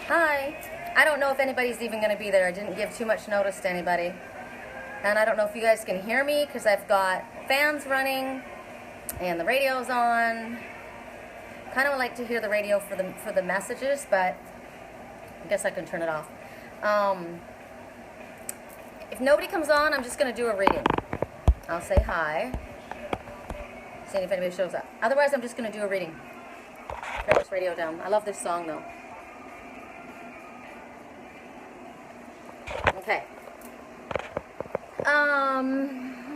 Hi. I don't know if anybody's even going to be there. I didn't give too much notice to anybody. And I don't know if you guys can hear me because I've got fans running and the radio's on. Kind of would like to hear the radio for the messages, but I guess I can turn it off. If nobody comes on, I'm just going to do a reading. I'll say hi. Seeing if anybody shows up. Otherwise, I'm just going to do a reading. Turn this radio down. I love this song, though. Okay.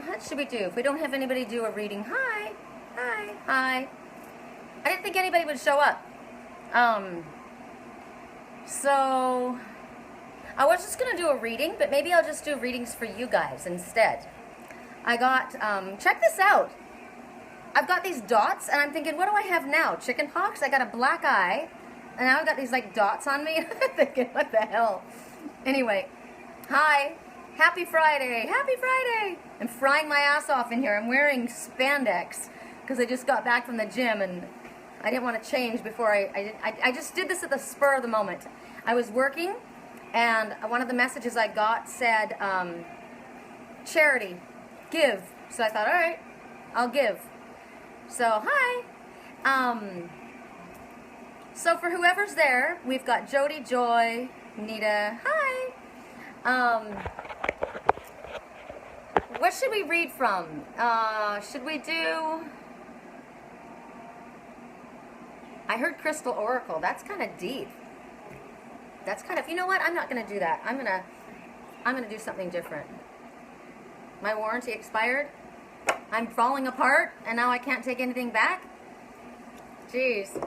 What should we do? If we don't have anybody do a reading, hi. I didn't think anybody would show up. So I was just gonna do a reading, but maybe I'll just do readings for you guys instead. I got, check this out. I've got these dots, and I'm thinking, what do I have now? Chicken pox? I got a black eye, and now I've got these like dots on me. I'm thinking, what the hell? Anyway, hi. Happy Friday. Happy Friday. I'm frying my ass off in here. I'm wearing spandex because I just got back from the gym, and I didn't want to change before I just did this at the spur of the moment. I was working, and one of the messages I got said, charity, give. So I thought, all right, I'll give. So, hi. So for whoever's there, we've got Jody, Joy, Nita, hi. What should we read from? Should we do... I heard Crystal Oracle. That's kind of deep. That's kind of... You know what? I'm not going to do that. I'm going to do something different. My warranty expired. I'm falling apart, and now I can't take anything back. Jeez.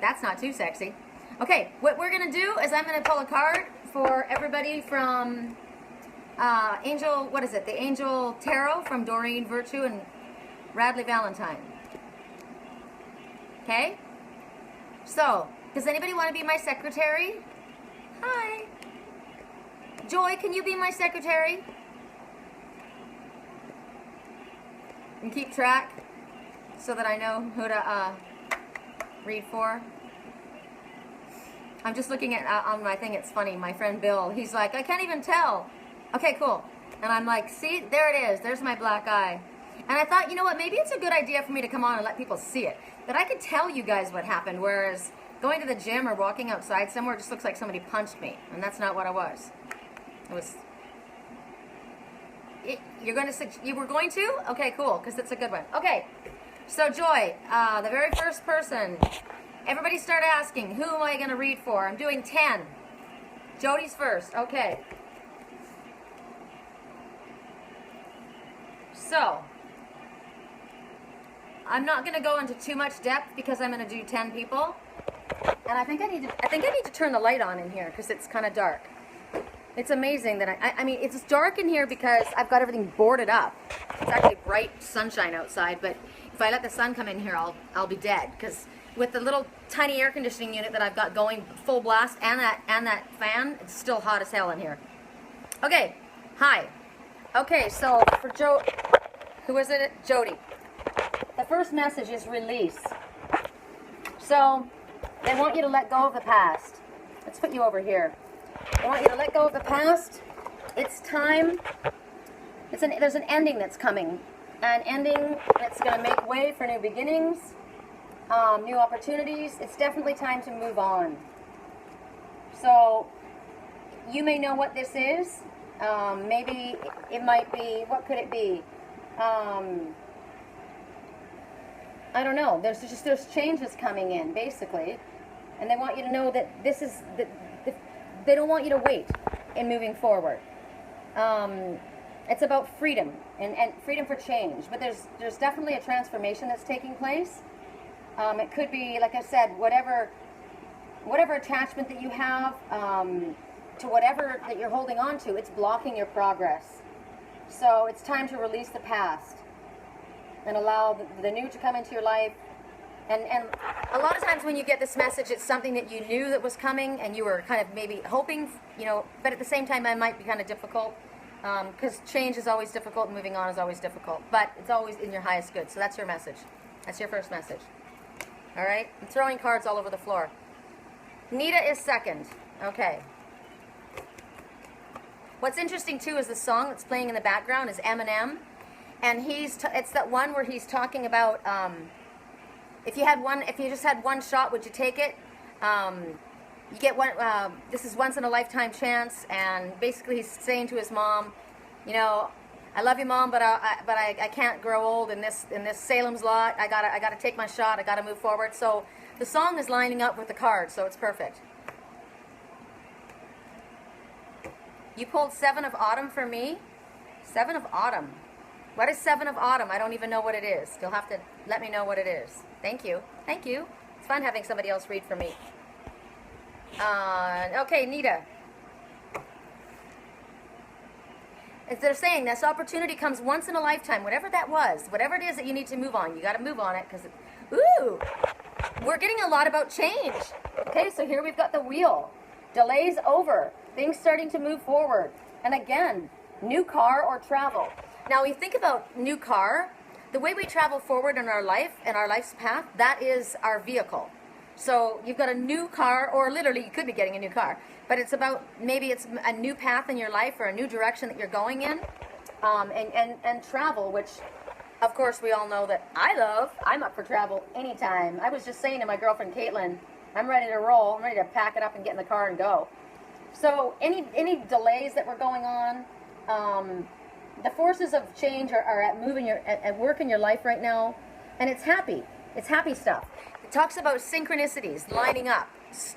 That's not too sexy. Okay, what we're going to do is I'm going to pull a card for everybody from Angel, what is it? The Angel Tarot from Doreen Virtue and Radley Valentine. Okay? So, does anybody want to be my secretary? Hi. Joy, can you be my secretary? And keep track so that I know who to read for. I'm just looking at on my thing. It's funny. My friend Bill, he's like, I can't even tell. Okay, cool. And I'm like, see, there it is. There's my black eye. And I thought, you know what? Maybe it's a good idea for me to come on and let people see it. That I could tell you guys what happened, whereas going to the gym or walking outside somewhere just looks like somebody punched me. And that's not what I was. It was... You're going to... You were going to? Okay, cool, because it's a good one. Okay, so Joy, the very first person... Everybody start asking, who am I going to read for? I'm doing 10. Jody's first. Okay. So, I'm not going to go into too much depth because I'm going to do 10 people. And I think I need to turn the light on in here because it's kind of dark. It's amazing that I mean, it's dark in here because I've got everything boarded up. It's actually bright sunshine outside, but if I let the sun come in here, I'll be dead because with the little tiny air conditioning unit that I've got going full blast and that fan, it's still hot as hell in here. Okay, hi. Okay, so for Joe, who is it? Jody. The first message is release. So they want you to let go of the past. Let's put you over here. They want you to let go of the past. It's time. There's an ending that's coming. An ending that's going to make way for new beginnings. New opportunities. It's definitely time to move on. So you may know what this is. Maybe it might be, what could it be? I don't know. There's changes coming in, basically, and they want you to know that this is they don't want you to wait in moving forward. It's about freedom and freedom for change, but there's definitely a transformation that's taking place. It could be, like I said, whatever attachment that you have to whatever that you're holding on to, it's blocking your progress. So it's time to release the past and allow the new to come into your life. And a lot of times when you get this message, it's something that you knew that was coming and you were kind of maybe hoping, you know, but at the same time it might be kind of difficult because change is always difficult and moving on is always difficult, but it's always in your highest good. So that's your message. That's your first message. All right? I'm throwing cards all over the floor. Nita is second. Okay. What's interesting too is the song that's playing in the background is Eminem, and it's that one where he's talking about if you just had one shot, would you take it? You get one. This is once in a lifetime chance, and basically he's saying to his mom, you know, I love you, Mom, but I can't grow old in this Salem's Lot. I gotta take my shot. I gotta move forward. So the song is lining up with the card, so it's perfect. You pulled Seven of Autumn for me. Seven of Autumn. What is Seven of Autumn? I don't even know what it is. You'll have to let me know what it is. Thank you. Thank you. It's fun having somebody else read for me. Okay, Nita. As they're saying, this opportunity comes once in a lifetime. Whatever that was, whatever it is that you need to move on, you got to move on it because, ooh, we're getting a lot about change. Okay, so here we've got the wheel. Delays over. Things starting to move forward. And again, new car or travel. Now, we think about new car. The way we travel forward in our life, in our life's path, that is our vehicle. So you've got a new car, or literally you could be getting a new car, but it's about, maybe it's a new path in your life or a new direction that you're going in, and travel, which of course we all know that I love. I'm up for travel anytime. I was just saying to my girlfriend Caitlin, I'm ready to roll. I'm ready to pack it up and get in the car and go. So any delays that were going on, the forces of change are at work in your life right now, and it's happy. It's happy stuff. It talks about synchronicities lining up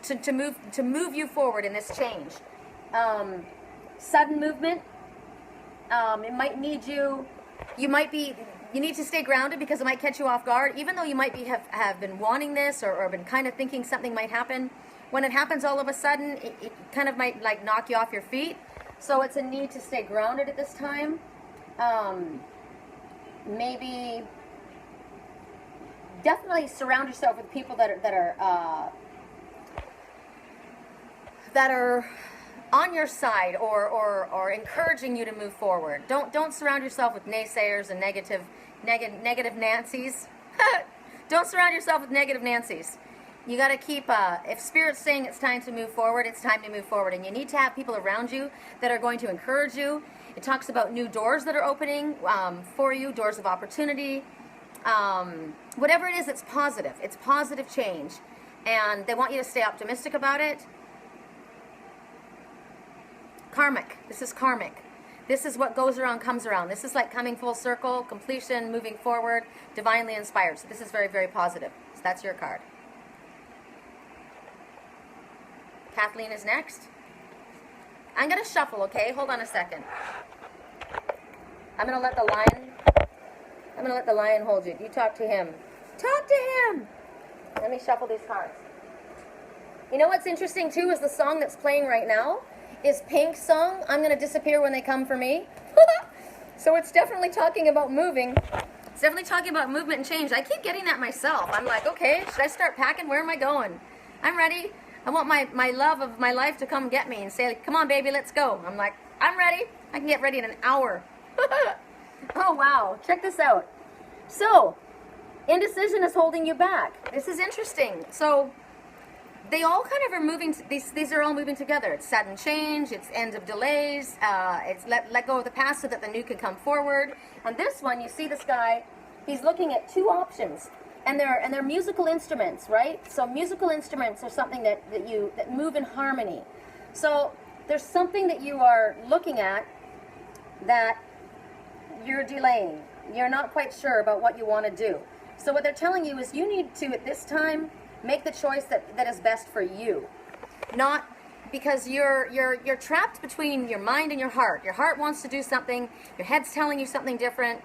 to move you forward in this change. Sudden movement. It might need you. You need to stay grounded because it might catch you off guard. Even though you might have been wanting this or been kind of thinking something might happen, when it happens all of a sudden, it kind of might like knock you off your feet. So it's a need to stay grounded at this time. Maybe definitely surround yourself with people that are on your side or encouraging you to move forward. Don't surround yourself with naysayers and negative Nancys. Don't surround yourself with negative Nancys. You got to keep, if Spirit's saying it's time to move forward, it's time to move forward. And you need to have people around you that are going to encourage you. It talks about new doors that are opening for you, doors of opportunity. Whatever it is, it's positive. It's positive change. And they want you to stay optimistic about it. Karmic. This is karmic. This is what goes around comes around. This is like coming full circle, completion, moving forward, divinely inspired. So this is very, very positive. So that's your card. Kathleen is next. I'm going to shuffle, okay? Hold on a second. I'm going to let the lion hold you. You talk to him. Talk to him! Let me shuffle these cards. You know what's interesting, too, is the song that's playing right now is Pink's song, I'm Going to Disappear When They Come For Me. So it's definitely talking about moving. It's definitely talking about movement and change. I keep getting that myself. I'm like, okay, should I start packing? Where am I going? I'm ready. I want my love of my life to come get me and say, come on, baby, let's go. I'm like, I'm ready. I can get ready in an hour. Oh, wow. Check this out. So, indecision is holding you back. This is interesting. So, they all kind of are moving, these are all moving together. It's sudden change, it's end of delays, it's let go of the past so that the new can come forward. And this one, you see this guy, he's looking at two options. And they're musical instruments, right? So musical instruments are something that move in harmony. So there's something that you are looking at that you're delaying. You're not quite sure about what you want to do. So what they're telling you is you need to, at this time, make the choice that is best for you. Not because you're trapped between your mind and your heart. Your heart wants to do something, your head's telling you something different.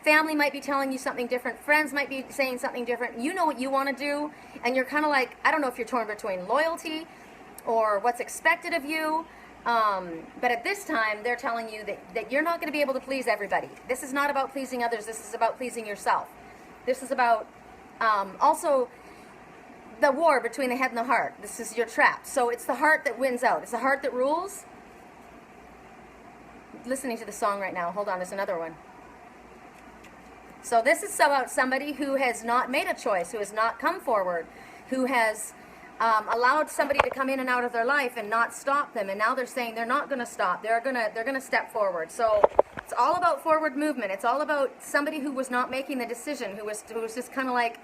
Family might be telling you something different. Friends might be saying something different. You know what you want to do, and you're kind of like, I don't know if you're torn between loyalty or what's expected of you. But at this time, they're telling you that you're not going to be able to please everybody. This is not about pleasing others. This is about pleasing yourself. This is about also the war between the head and the heart. This is your trap. So it's the heart that wins out. It's the heart that rules. Listening to the song right now. Hold on, there's another one. So this is about somebody who has not made a choice, who has not come forward, who has allowed somebody to come in and out of their life and not stop them, and now they're saying they're not going to stop. They're gonna step forward. So it's all about forward movement. It's all about somebody who was not making the decision, who was just kind of like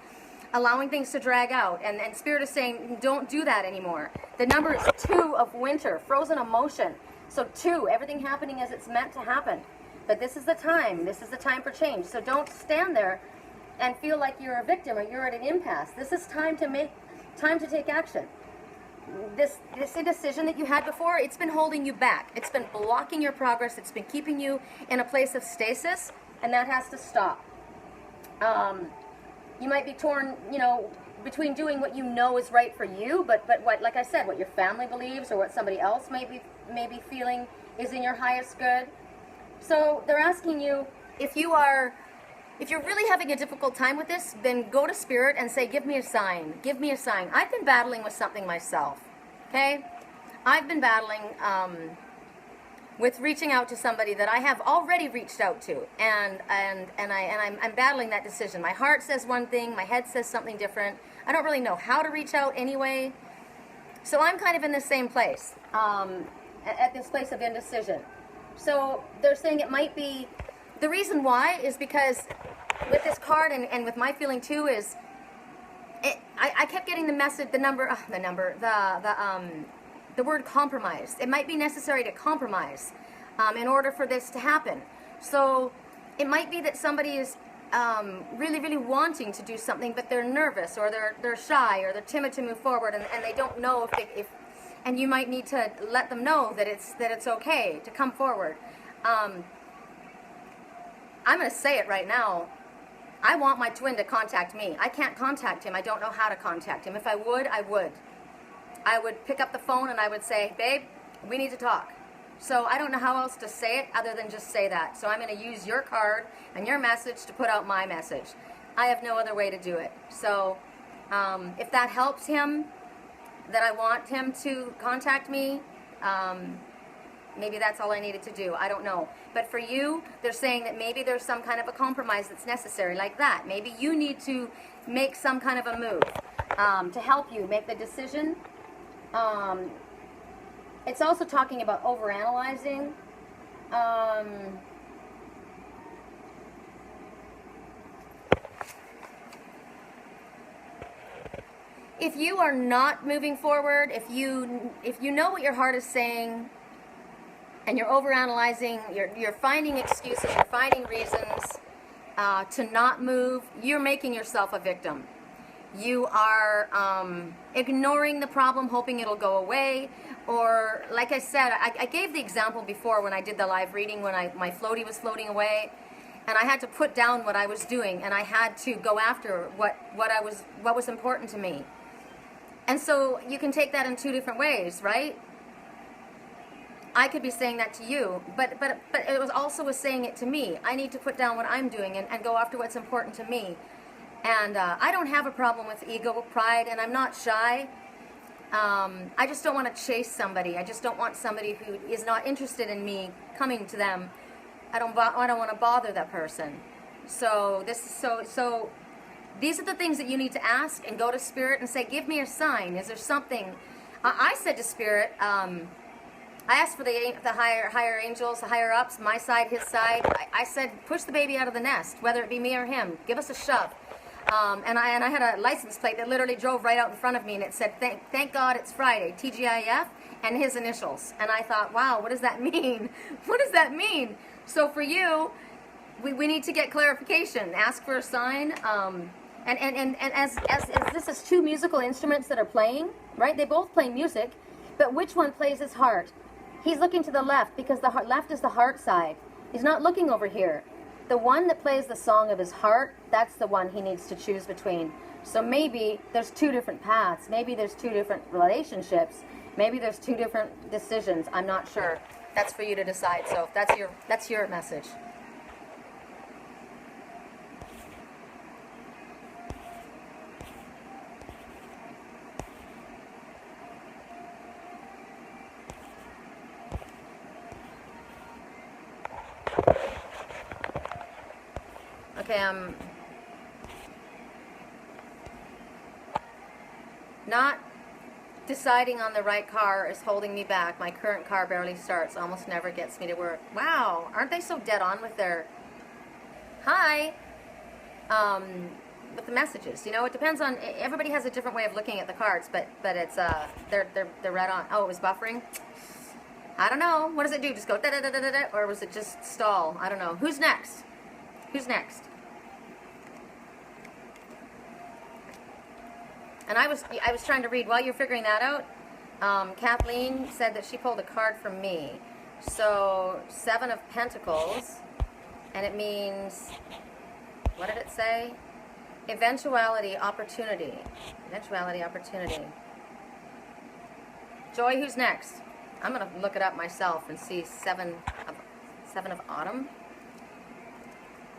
allowing things to drag out. And Spirit is saying, don't do that anymore. The number is 2 of winter, frozen emotion. So 2, everything happening as it's meant to happen. But this is the time. This is the time for change. So don't stand there and feel like you're a victim or you're at an impasse. This is time to take action. This indecision that you had before, it's been holding you back. It's been blocking your progress. It's been keeping you in a place of stasis, and that has to stop. You might be torn, between doing what you know is right for you, but what, like I said, what your family believes or what somebody else may be feeling is in your highest good. So they're asking you, if you're really having a difficult time with this, then go to Spirit and say, give me a sign. Give me a sign. I've been battling with something myself, okay? I've been battling with reaching out to somebody that I have already reached out to, and I'm battling that decision. My heart says one thing, my head says something different. I don't really know how to reach out anyway. So I'm kind of in the same place, at this place of indecision. So they're saying it might be, the reason why is because with this card and with my feeling too is, I kept getting the message, the word compromise. It might be necessary to compromise in order for this to happen. So it might be that somebody is really, really wanting to do something, but they're nervous or they're shy or they're timid to move forward, and they don't know if and you might need to let them know that it's okay to come forward. I'm going to say it right now. I want my twin to contact me. I can't contact him. I don't know how to contact him. If I would, I would. I would pick up the phone and I would say, babe, we need to talk. So I don't know how else to say it other than just say that. So I'm going to use your card and your message to put out my message. I have no other way to do it. So if that helps him, that I want him to contact me, maybe that's all I needed to do. I don't know. But for you, they're saying that maybe there's some kind of a compromise that's necessary, like that. Maybe you need to make some kind of a move to help you make the decision. It's also talking about overanalyzing. If you are not moving forward, if you know what your heart is saying, and you're overanalyzing, you're finding excuses, you're finding reasons to not move, you're making yourself a victim. You are ignoring the problem, hoping it'll go away. Or, like I said, I gave the example before when I did the live reading, when my floaty was floating away, and I had to put down what I was doing, and I had to go after what was important to me. And so you can take that in 2 different ways, right? I could be saying that to you, but it was also saying it to me. I need to put down what I'm doing and go after what's important to me. And I don't have a problem with ego, pride, and I'm not shy. I just don't want to chase somebody. I just don't want somebody who is not interested in me coming to them. I don't want to bother that person. So these are the things that you need to ask and go to Spirit and say, give me a sign. Is there something? I said to Spirit, I asked for the higher angels, the higher ups, my side, his side. I said, push the baby out of the nest, whether it be me or him. Give us a shove. And I had a license plate that literally drove right out in front of me, and it said, thank God it's Friday, TGIF, and his initials. And I thought, wow, what does that mean? What does that mean? So for you, we need to get clarification. Ask for a sign. And as this is 2 musical instruments that are playing, right? They both play music, but which one plays his heart? He's looking to the left because the left is the heart side. He's not looking over here. The one that plays the song of his heart, that's the one he needs to choose between. So maybe there's 2 different paths. Maybe there's 2 different relationships. Maybe there's 2 different decisions. I'm not sure. That's for you to decide. So that's your message. Okay, Deciding on the right car is holding me back. My current car barely starts, almost never gets me to work. Wow, aren't they so dead on with their hi? With the messages, you know, it depends on. Everybody has a different way of looking at the cards, but it's they're right on. Oh, it was buffering. I don't know. What does it do? Just go da da da da da, or was it just stall? I don't know. Who's next? Who's next? And I was trying to read while you're figuring that out. Kathleen said that she pulled a card from me. So 7 of Pentacles, and it means, what did it say? Eventuality, opportunity. Eventuality, opportunity. Joy, who's next? I'm gonna look it up myself and see 7 of Autumn.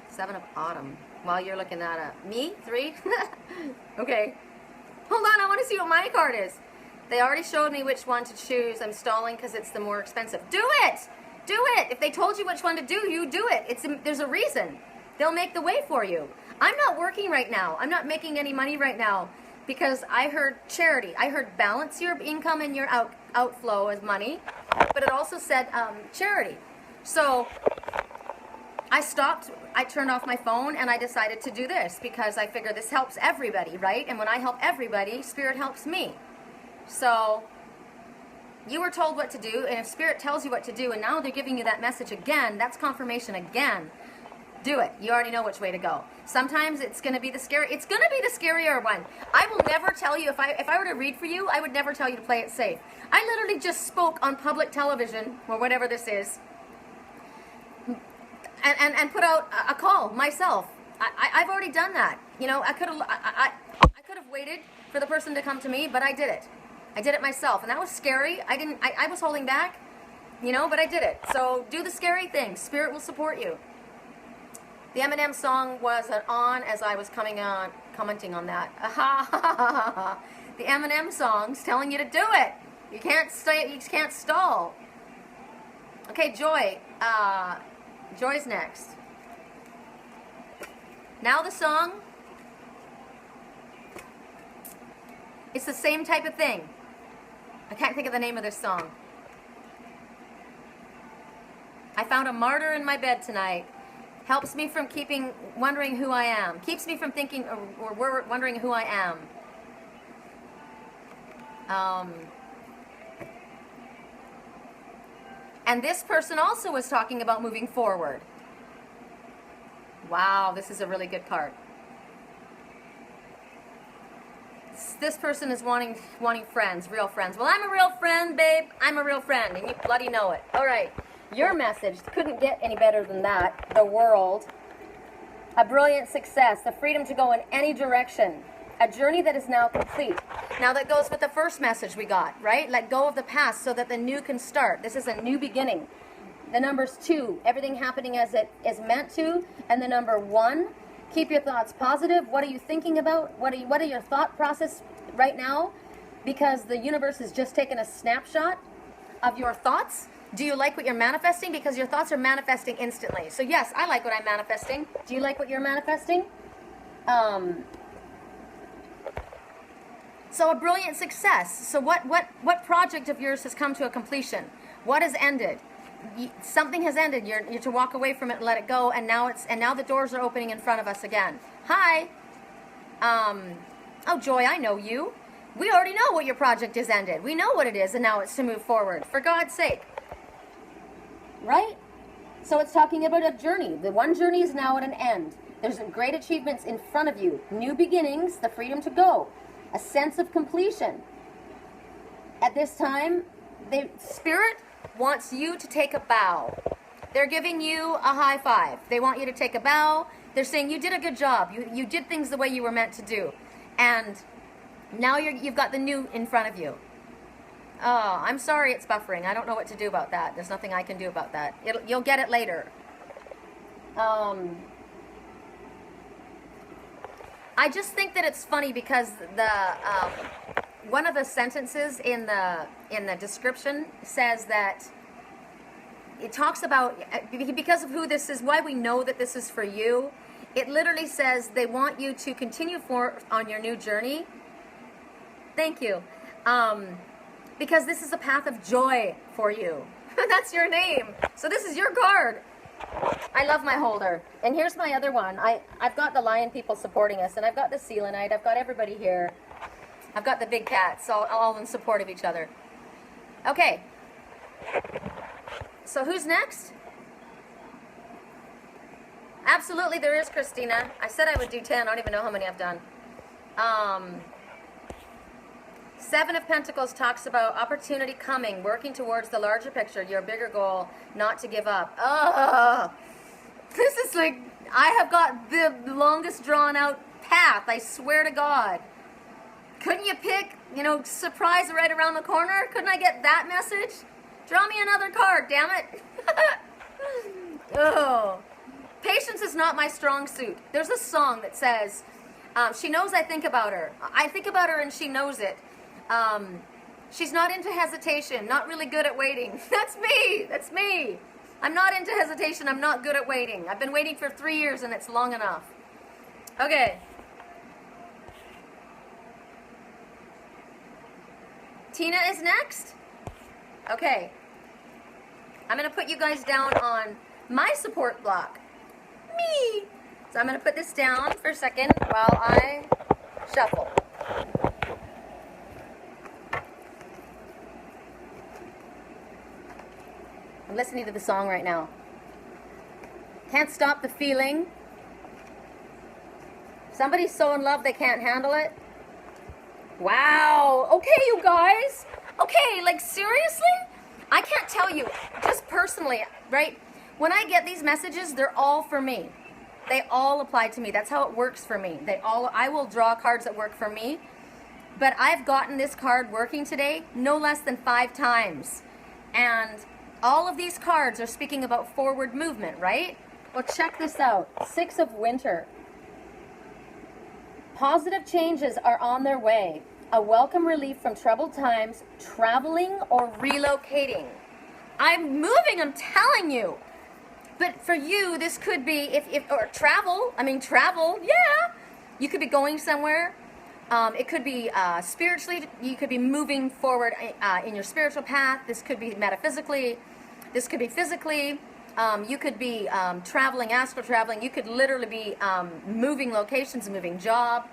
7 of Autumn. While you're looking that up, me 3. Okay. Hold on, I want to see what my card is. They already showed me which one to choose. I'm stalling because it's the more expensive. Do it! Do it! If they told you which one to do, you do it. There's a reason. They'll make the way for you. I'm not working right now. I'm not making any money right now because I heard charity. I heard balance your income and your outflow as money, but it also said charity. So I stopped, I turned off my phone, and I decided to do this because I figure this helps everybody, right? And when I help everybody, Spirit helps me. So you were told what to do, and if Spirit tells you what to do, and now they're giving you that message again, that's confirmation again. Do it. You already know which way to go. Sometimes it's going to be the scarier one. I will never tell you, if I were to read for you, I would never tell you to play it safe. I literally just spoke on public television, or whatever this is, and put out a call myself. I've already done that. You know, I could have waited for the person to come to me, but I did it. I did it myself, and that was scary. I was holding back, you know, but I did it. So do the scary things. Spirit will support you. The Eminem song was on as I was commenting on that. The Eminem song's telling you to do it. You can't stay. You can't stall. Okay, Joy. Joy's next. Now the song. It's the same type of thing. I can't think of the name of this song. I found a martyr in my bed tonight. Helps me from wondering who I am. Keeps me from thinking or wondering who I am. And this person also was talking about moving forward. Wow, this is a really good card. This person is wanting friends, real friends. Well, I'm a real friend, babe. I'm a real friend, and you bloody know it. All right. Your message couldn't get any better than that. The world. A brilliant success. The freedom to go in any direction. A journey that is now complete. Now that goes with the first message we got, right? Let go of the past so that the new can start. This is a new beginning. The number's 2. Everything happening as it is meant to. And the number 1. Keep your thoughts positive. What are you thinking about? What are your thought process right now? Because the universe has just taken a snapshot of your thoughts. Do you like what you're manifesting? Because your thoughts are manifesting instantly. So yes, I like what I'm manifesting. Do you like what you're manifesting? So a brilliant success. So what project of yours has come to a completion? What has ended? Something has ended. You're to walk away from it and let it go. And now the doors are opening in front of us again. Hi. Oh, Joy, I know you. We already know what your project has ended. We know what it is, and now it's to move forward. For God's sake. Right? So it's talking about a journey. The one journey is now at an end. There's great achievements in front of you. New beginnings, the freedom to go. A sense of completion. At this time, Spirit wants you to take a bow. They're giving you a high five. They want you to take a bow. They're saying you did a good job. You did things the way you were meant to do. And now you've got the new in front of you. Oh, I'm sorry it's buffering. I don't know what to do about that. There's nothing I can do about that. You'll get it later. I just think that it's funny because one of the sentences in the description says that it talks about, because of who this is, why we know that this is for you. It literally says they want you to continue on your new journey. Thank you. Because this is a path of joy for you. That's your name. So this is your card. I love my holder. And here's my other one. I've got the lion people supporting us, and I've got the selenite. I've got everybody here. I've got the big cats, so all in support of each other. Okay. So who's next? Absolutely, there is Christina. I said I would do 10. I don't even know how many I've done. Seven of Pentacles talks about opportunity coming, working towards the larger picture, your bigger goal, not to give up. Oh, this is like, I have got the longest drawn out path, I swear to God. Couldn't you pick, surprise right around the corner? Couldn't I get that message? Draw me another card, damn it. Oh. Patience is not my strong suit. There's a song that says, she knows I think about her. I think about her and she knows it. She's not into hesitation, not really good at waiting. That's me. That's me. I'm not into hesitation. I'm not good at waiting. I've been waiting for 3 years and it's long enough. Okay. Tina is next. Okay. I'm going to put you guys down on my support block. Me. So I'm going to put this down for a second while I shuffle. I'm listening to the song right now. Can't stop the feeling. Somebody's so in love they can't handle it. Wow. Okay, you guys. Okay, like seriously? I can't tell you, just personally, right? When I get these messages, they're all for me. They all apply to me. That's how it works for me. I will draw cards that work for me. But I've gotten this card working today no less than 5 times. And all of these cards are speaking about forward movement, right? Well, check this out. 6 of Winter. Positive changes are on their way. A welcome relief from troubled times, traveling or relocating. I'm moving, I'm telling you. But for you, this could be, or travel. I mean, travel, yeah. You could be going somewhere. It could be spiritually. You could be moving forward in your spiritual path. This could be metaphysically. This could be physically. You could be traveling, astral traveling. You could literally be moving locations, moving job.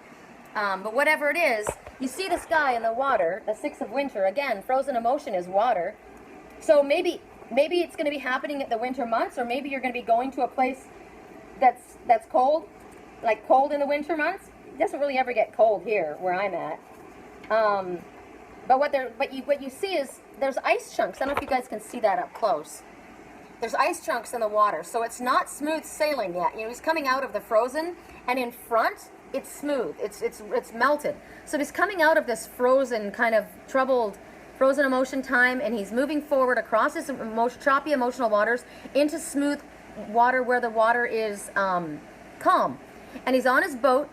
But whatever it is, you see this guy in the water, the 6 of Winter. Again, frozen emotion is water. So maybe it's going to be happening at the winter months, or maybe you're going to be going to a place that's cold, like cold in the winter months. It doesn't really ever get cold here where I'm at. But what you see is there's ice chunks. I don't know if you guys can see that up close. There's ice chunks in the water, so it's not smooth sailing yet. He's coming out of the frozen, and in front it's smooth. It's melted. So he's coming out of this frozen, kind of troubled, frozen emotion time, and he's moving forward across his choppy emotional waters into smooth water where the water is calm. And he's on his boat,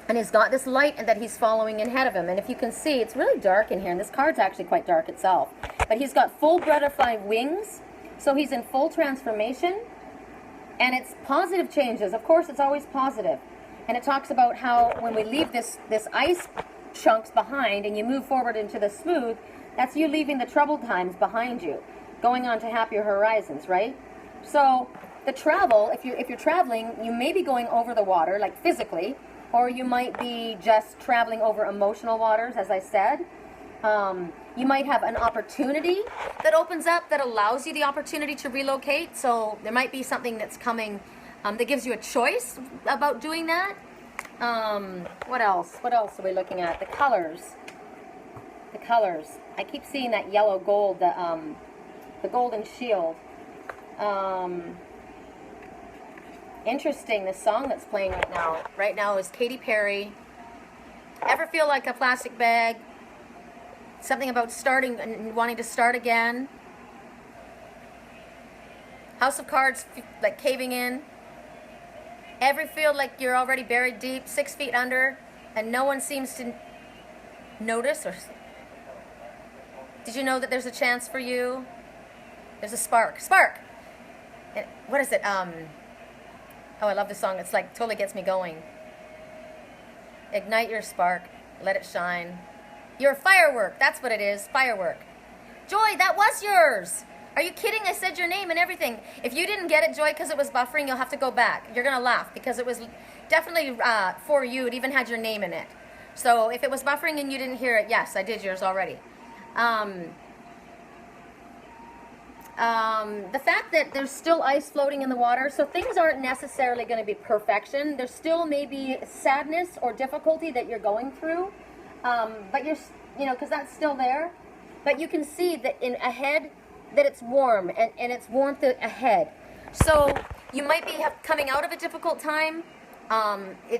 and he's got this light that he's following ahead of him. And if you can see, it's really dark in here, and this card's actually quite dark itself. But he's got full butterfly wings, so he's in full transformation, and it's positive changes. Of course, it's always positive. And it talks about how when we leave this ice chunks behind and you move forward into the smooth, that's you leaving the troubled times behind you, going on to happier horizons, right? So the travel, if you're traveling, you may be going over the water, like physically, or you might be just traveling over emotional waters, as I said. You might have an opportunity that opens up that allows you the opportunity to relocate. So there might be something that's coming that gives you a choice about doing that. What else? What else are we looking at? The colors. The colors. I keep seeing that yellow gold, the golden shield. Interesting, the song that's playing right now is Katy Perry. Ever feel like a plastic bag? Something about starting and wanting to start again. House of Cards, like caving in. Ever feel like you're already buried deep, 6 feet under, and no one seems to notice? Or did you know that there's a chance for you? There's a spark. Spark! What is it? Oh, I love this song. It's like, totally gets me going. Ignite your spark. Let it shine. You're a firework. That's what it is. Firework. Joy, that was yours. Are you kidding? I said your name and everything. If you didn't get it, Joy, because it was buffering, you'll have to go back. You're going to laugh because it was definitely for you. It even had your name in it. So if it was buffering and you didn't hear it, yes, I did yours already. The fact that there's still ice floating in the water, so things aren't necessarily going to be perfection. There's still maybe sadness or difficulty that you're going through, but because that's still there. But you can see that in ahead that it's warm and it's warmth ahead. So you might be coming out of a difficult time.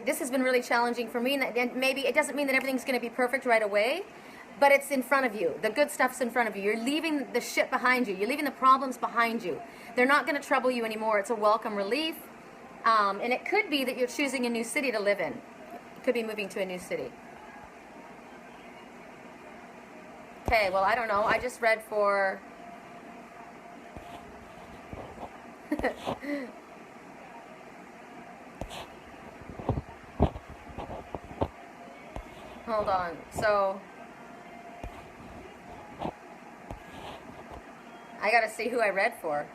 This has been really challenging for me, and maybe it doesn't mean that everything's going to be perfect right away. But it's in front of you. The good stuff's in front of you. You're leaving the shit behind you. You're leaving the problems behind you. They're not going to trouble you anymore. It's a welcome relief. And it could be that you're choosing a new city to live in. You could be moving to a new city. Okay, well, I don't know. I just read for... Hold on. So... I gotta see who I read for.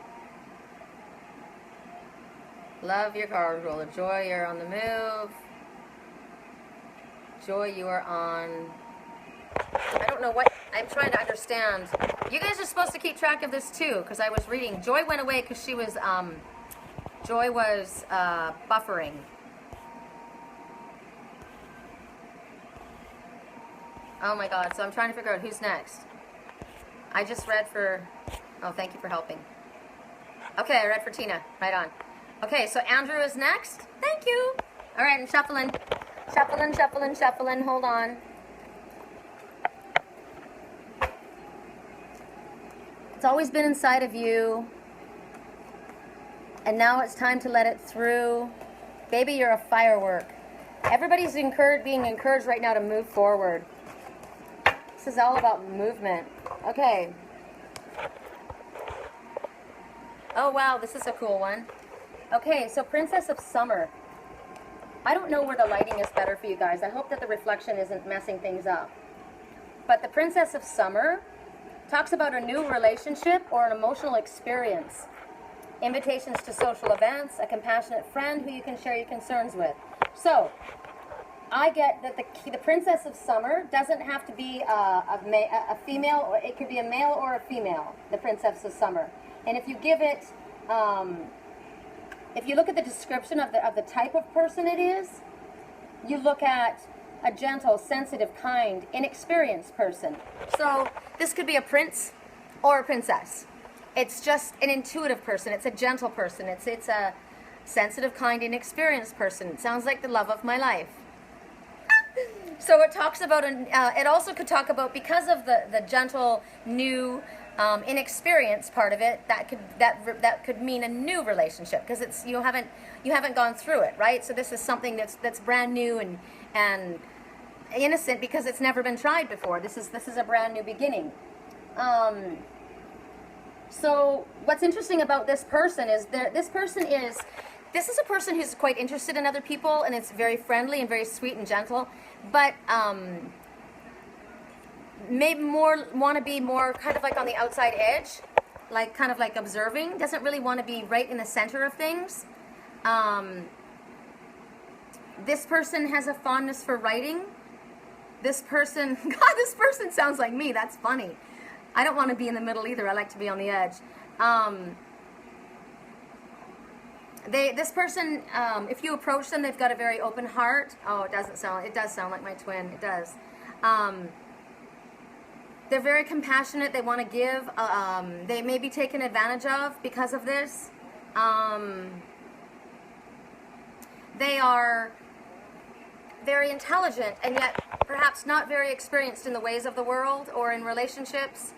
Love your card roller. Joy, you're on the move. Joy, you are on... I don't know what... I'm trying to understand. You guys are supposed to keep track of this too, because I was reading. Joy went away because she was... Joy was buffering. Oh my god, so I'm trying to figure out who's next. I just read for... Oh, thank you for helping. Okay, I read for Tina. Right on. Okay, so Andrew is next. Thank you. All right, I'm shuffling. Shuffling, shuffling, shuffling. Hold on. It's always been inside of you. And now it's time to let it through. Baby, you're a firework. Everybody's being encouraged right now to move forward. This is all about movement. Okay. Oh, wow, this is a cool one. Okay, so Princess of Summer. I don't know where the lighting is better for you guys. I hope that the reflection isn't messing things up. But the Princess of Summer talks about a new relationship or an emotional experience. Invitations to social events, a compassionate friend who you can share your concerns with. So, I get that the Princess of Summer doesn't have to be a female, or it could be a male or a female, the Princess of Summer. And if you give it, if you look at the description of the type of person it is, you look at a gentle, sensitive, kind, inexperienced person. So this could be a prince or a princess. It's just an intuitive person. It's a gentle person. It's a sensitive, kind, inexperienced person. It sounds like the love of my life. So it talks about, it also could talk about, because of the gentle, new, inexperienced part of it, that could mean a new relationship, because it's you haven't gone through it, right? So this is something that's brand new and innocent because it's never been tried before. This is a brand new beginning. So what's interesting about this person is this is a person who's quite interested in other people, and it's very friendly and very sweet and gentle, but maybe want to be more kind of like on the outside edge, like kind of like observing, doesn't really want to be right in the center of things. This person has a fondness for writing. This person, God, this person sounds like me. That's funny. I don't want to be in the middle either. I like to be on the edge. This person, if you approach them, they've got a very open heart. Oh, it does sound like my twin. It does. They're very compassionate. They want to give. They may be taken advantage of because of this. They are very intelligent and yet perhaps not very experienced in the ways of the world or in relationships.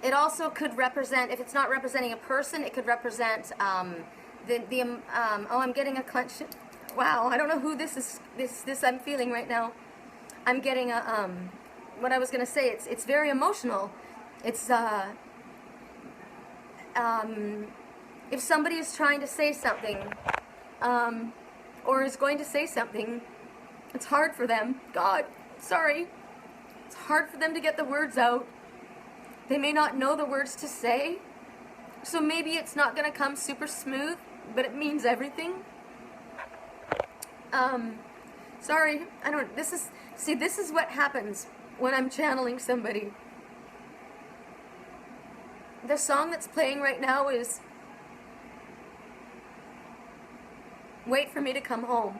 It also could represent, if it's not representing a person, it could represent oh, I'm getting a clench. Wow, I don't know who this is. This I'm feeling right now. I'm getting a what I was going to say. It's very emotional. It's if somebody is trying to say something, or is going to say something, It's hard for them. God, sorry. It's hard for them to get the words out. They may not know the words to say. So maybe it's not going to come super smooth, but it means everything. Sorry. This is what happens when I'm channeling somebody. The song that's playing right now is Wait for Me to Come Home.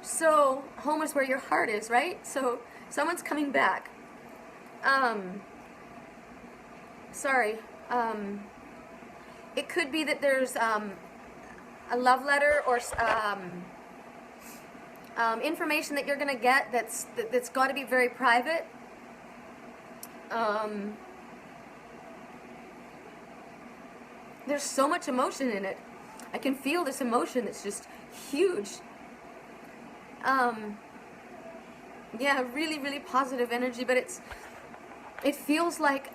So, home is where your heart is, right? So, someone's coming back. Sorry. It could be that there's a love letter or information that you're going to get that's got to be very private. There's so much emotion in it. I can feel this emotion that's just huge. Yeah, really, really positive energy, but it feels like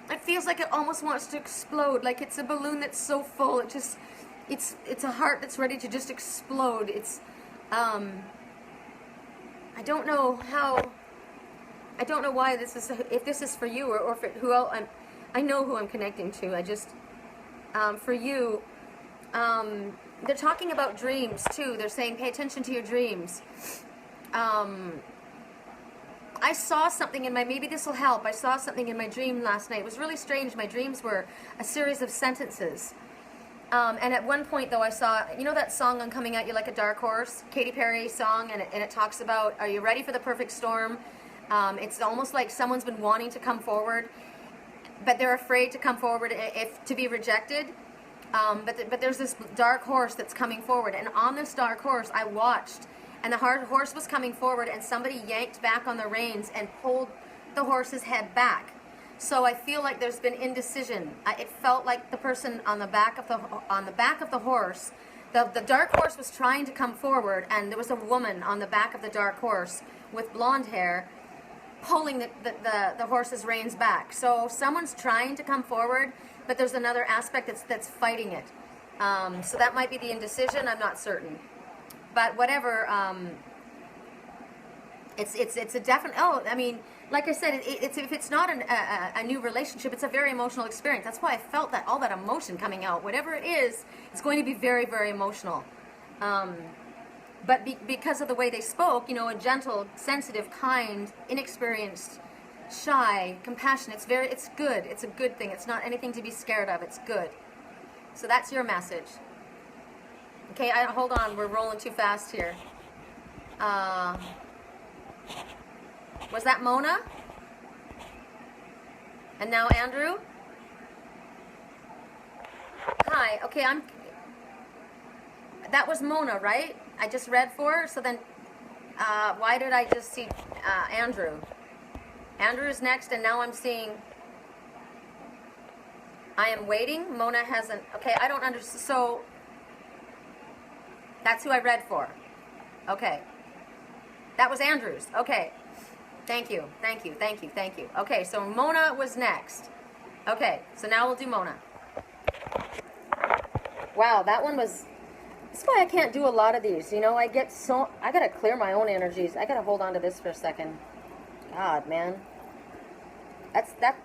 it almost wants to explode, like it's a balloon that's so full, it's a heart that's ready to just explode. I don't know why this is, if this is for you or for who else. I know who I'm connecting to. I just, for you, they're talking about dreams too. They're saying pay attention to your dreams. I saw something maybe this will help. I saw something in my dream last night. It was really strange. My dreams were a series of sentences. And at one point, though, I saw, you know that song, I'm Coming At You Like a Dark Horse? Katy Perry song, and it talks about, are you ready for the perfect storm? It's almost like someone's been wanting to come forward, but they're afraid to come forward to be rejected. But there's this dark horse that's coming forward, and on this dark horse, I watched, and the horse was coming forward, and somebody yanked back on the reins and pulled the horse's head back. So I feel like there's been indecision. It felt like the person on the back of the horse, the dark horse was trying to come forward, and there was a woman on the back of the dark horse with blonde hair pulling the horse's reins back. So someone's trying to come forward, but there's another aspect that's fighting it. So that might be the indecision. I'm not certain. But whatever, it's a definite. Oh, I mean, like I said, if it's not a new relationship, it's a very emotional experience. That's why I felt all that emotion coming out. Whatever it is, it's going to be very, very emotional. But because of the way they spoke, you know, a gentle, sensitive, kind, inexperienced, shy, compassionate. It's good. It's a good thing. It's not anything to be scared of. It's good. So that's your message. Okay, hold on. We're rolling too fast here. Was that Mona? And now Andrew? Hi. Okay, that was Mona, right? I just read for her. So then, why did I just see Andrew? Andrew's next, and now I'm seeing I am waiting. Mona hasn't. Okay, I don't understand. So that's who I read for. Okay. That was Andrew's. Okay. Thank you. Thank you. Thank you. Thank you. Okay, so Mona was next. Okay, so now we'll do Mona. Wow, that one was... That's why I can't do a lot of these. You know, I gotta clear my own energies. I gotta hold on to this for a second. God, man.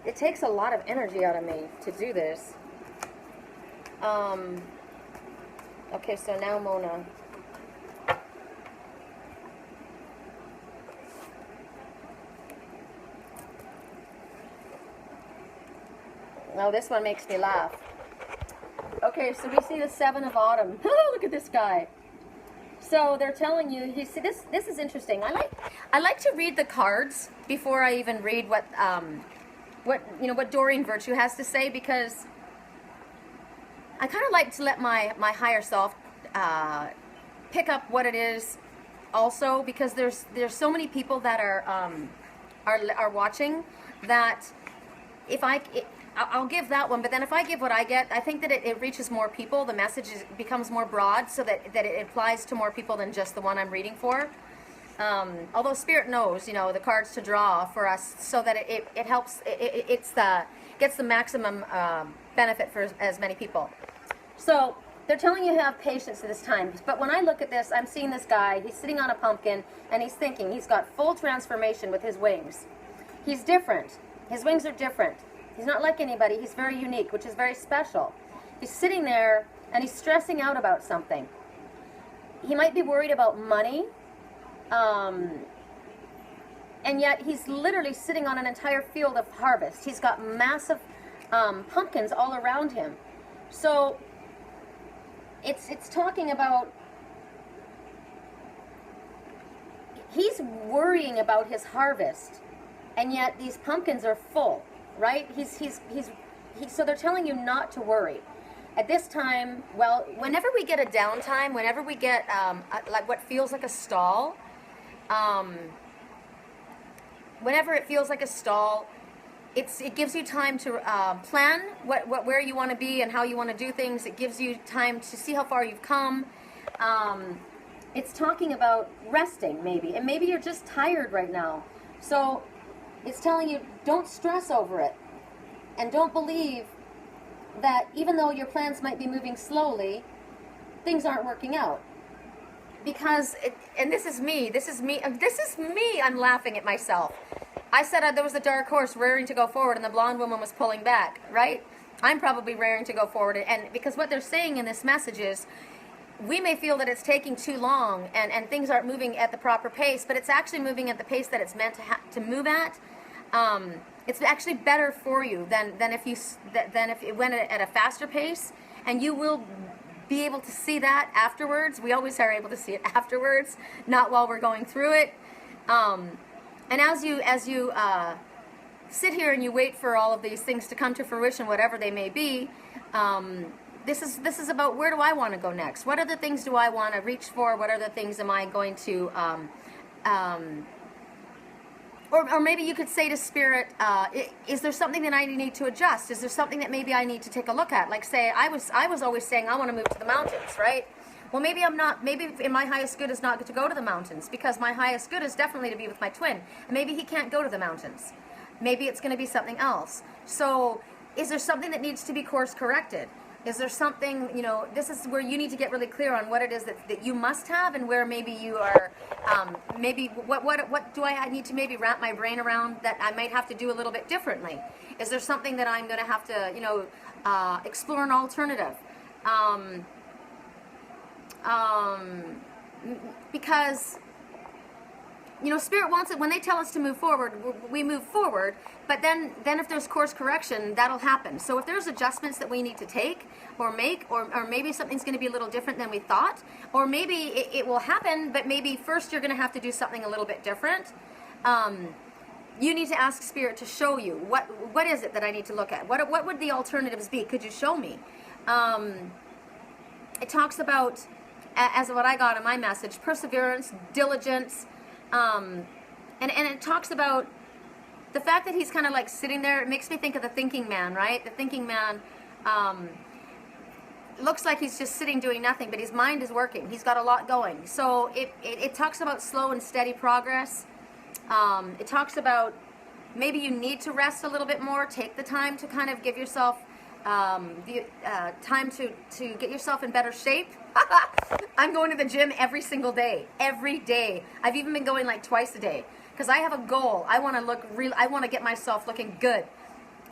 It takes a lot of energy out of me to do this. Okay, so now Mona. Oh, this one makes me laugh. Okay, so we see the Seven of Autumn. Oh, look at this guy. So they're telling you, this is interesting. I like to read the cards before I even read what Doreen Virtue has to say, because I kind of like to let my higher self pick up what it is also, because there's so many people that are watching that I'll give that one, but then if I give what I get, I think that it reaches more people. The message becomes more broad, so that it applies to more people than just the one I'm reading for. Although Spirit knows, the cards to draw for us, so that it helps. Gets the maximum benefit for as many people. So they're telling you to have patience at this time. But when I look at this, I'm seeing this guy, he's sitting on a pumpkin, and he's thinking. He's got full transformation with his wings. He's different. His wings are different. He's not like anybody. He's very unique, which is very special. He's sitting there, and he's stressing out about something. He might be worried about money, and yet he's literally sitting on an entire field of harvest. He's got massive pumpkins all around him. So it's talking about he's worrying about his harvest, and yet these pumpkins are full, right? So they're telling you not to worry. At this time, well, whenever we get a downtime, whenever we get like what feels like a stall, whenever it feels like a stall, it gives you time to plan where you want to be and how you want to do things. It gives you time to see how far you've come. It's talking about resting, maybe, and maybe you're just tired right now. So it's telling you, don't stress over it, and don't believe that even though your plans might be moving slowly, things aren't working out. Because, and this is me, I'm laughing at myself. I said there was a dark horse rearing to go forward and the blonde woman was pulling back, right? I'm probably rearing to go forward, and because what they're saying in this message is, we may feel that it's taking too long and things aren't moving at the proper pace, but it's actually moving at the pace that it's meant to move at. It's actually better for you than if it went at a faster pace, and you will be able to see that afterwards. We always are able to see it afterwards, not while we're going through it. And as you sit here and you wait for all of these things to come to fruition, whatever they may be, this is about, where do I want to go next? What other things do I want to reach for? What other things am I going to or maybe you could say to Spirit, is there something that I need to adjust? Is there something that maybe I need to take a look at? Like, say, I was always saying I want to move to the mountains, right? Well, maybe I'm not, maybe in my highest good is not to go to the mountains, because my highest good is definitely to be with my twin. And maybe he can't go to the mountains. Maybe it's going to be something else. So is there something that needs to be course corrected? Is there something, this is where you need to get really clear on what it is that you must have, and where maybe you are, maybe what do I need to maybe wrap my brain around that I might have to do a little bit differently? Is there something that I'm going to have to, explore an alternative? Because, Spirit wants it, when they tell us to move forward, we move forward, but then if there's course correction, that'll happen. So if there's adjustments that we need to take or make, or maybe something's going to be a little different than we thought, or maybe it will happen, but maybe first you're going to have to do something a little bit different, you need to ask Spirit to show you, what is it that I need to look at? What would the alternatives be? Could you show me? It talks about, as what I got in my message, perseverance, diligence, and it talks about the fact that he's kind of like sitting there. It makes me think of the thinking man, right? The thinking man looks like he's just sitting doing nothing, but his mind is working. He's got a lot going. So it talks about slow and steady progress. It talks about maybe you need to rest a little bit more. Take the time to kind of give yourself the time to get yourself in better shape. I'm going to the gym every single day. Every day. I've even been going like twice a day, because I have a goal. I want to look real. I want to get myself looking good.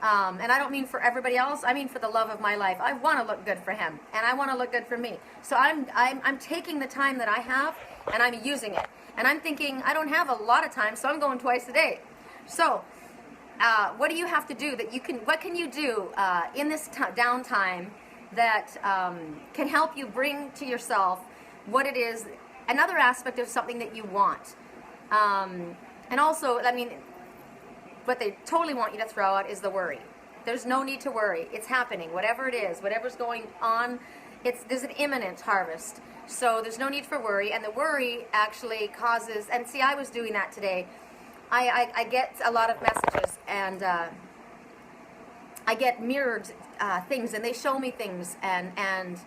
And I don't mean for everybody else. I mean for the love of my life. I want to look good for him, and I want to look good for me. So I'm taking the time that I have, and I'm using it. And I'm thinking, I don't have a lot of time, so I'm going twice a day. So what do you have to do that you can? What can you do in this downtime that can help you bring to yourself what it is, another aspect of something that you want? And also, I mean, what they totally want you to throw out is the worry. There's no need to worry. It's happening. Whatever it is, whatever's going on, there's an imminent harvest. So there's no need for worry. And the worry actually causes, and see, I was doing that today. I get a lot of messages, and I get mirrored things, and they show me things, and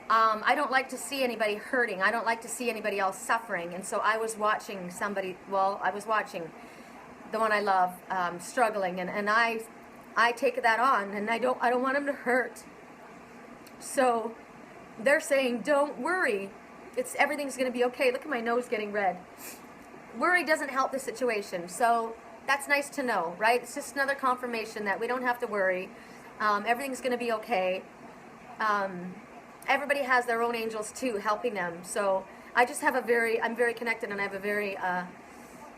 I don't like to see anybody hurting. I don't like to see anybody else suffering. And so I was watching I was watching the one I love struggling, and I take that on, and I don't want him to hurt. So they're saying, don't worry. Everything's going to be okay. Look at my nose getting red. Worry doesn't help the situation. So that's nice to know, right? It's just another confirmation that we don't have to worry. Everything's going to be okay. Everybody has their own angels too, helping them. So I just have I'm very connected, and I have a very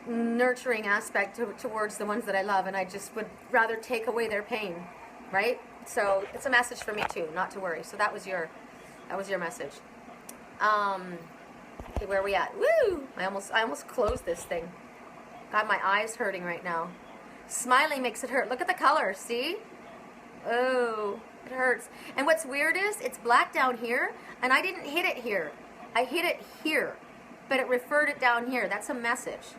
nurturing aspect towards the ones that I love, and I just would rather take away their pain, right? So it's a message for me too, not to worry. So that was your message. Okay, where are we at? Woo! I almost closed this thing. God, my eyes hurting right now. Smiling makes it hurt. Look at the color, see? Oh, it hurts. And what's weird is it's black down here, and I didn't hit it here. I hit it here, but it referred it down here. That's a message.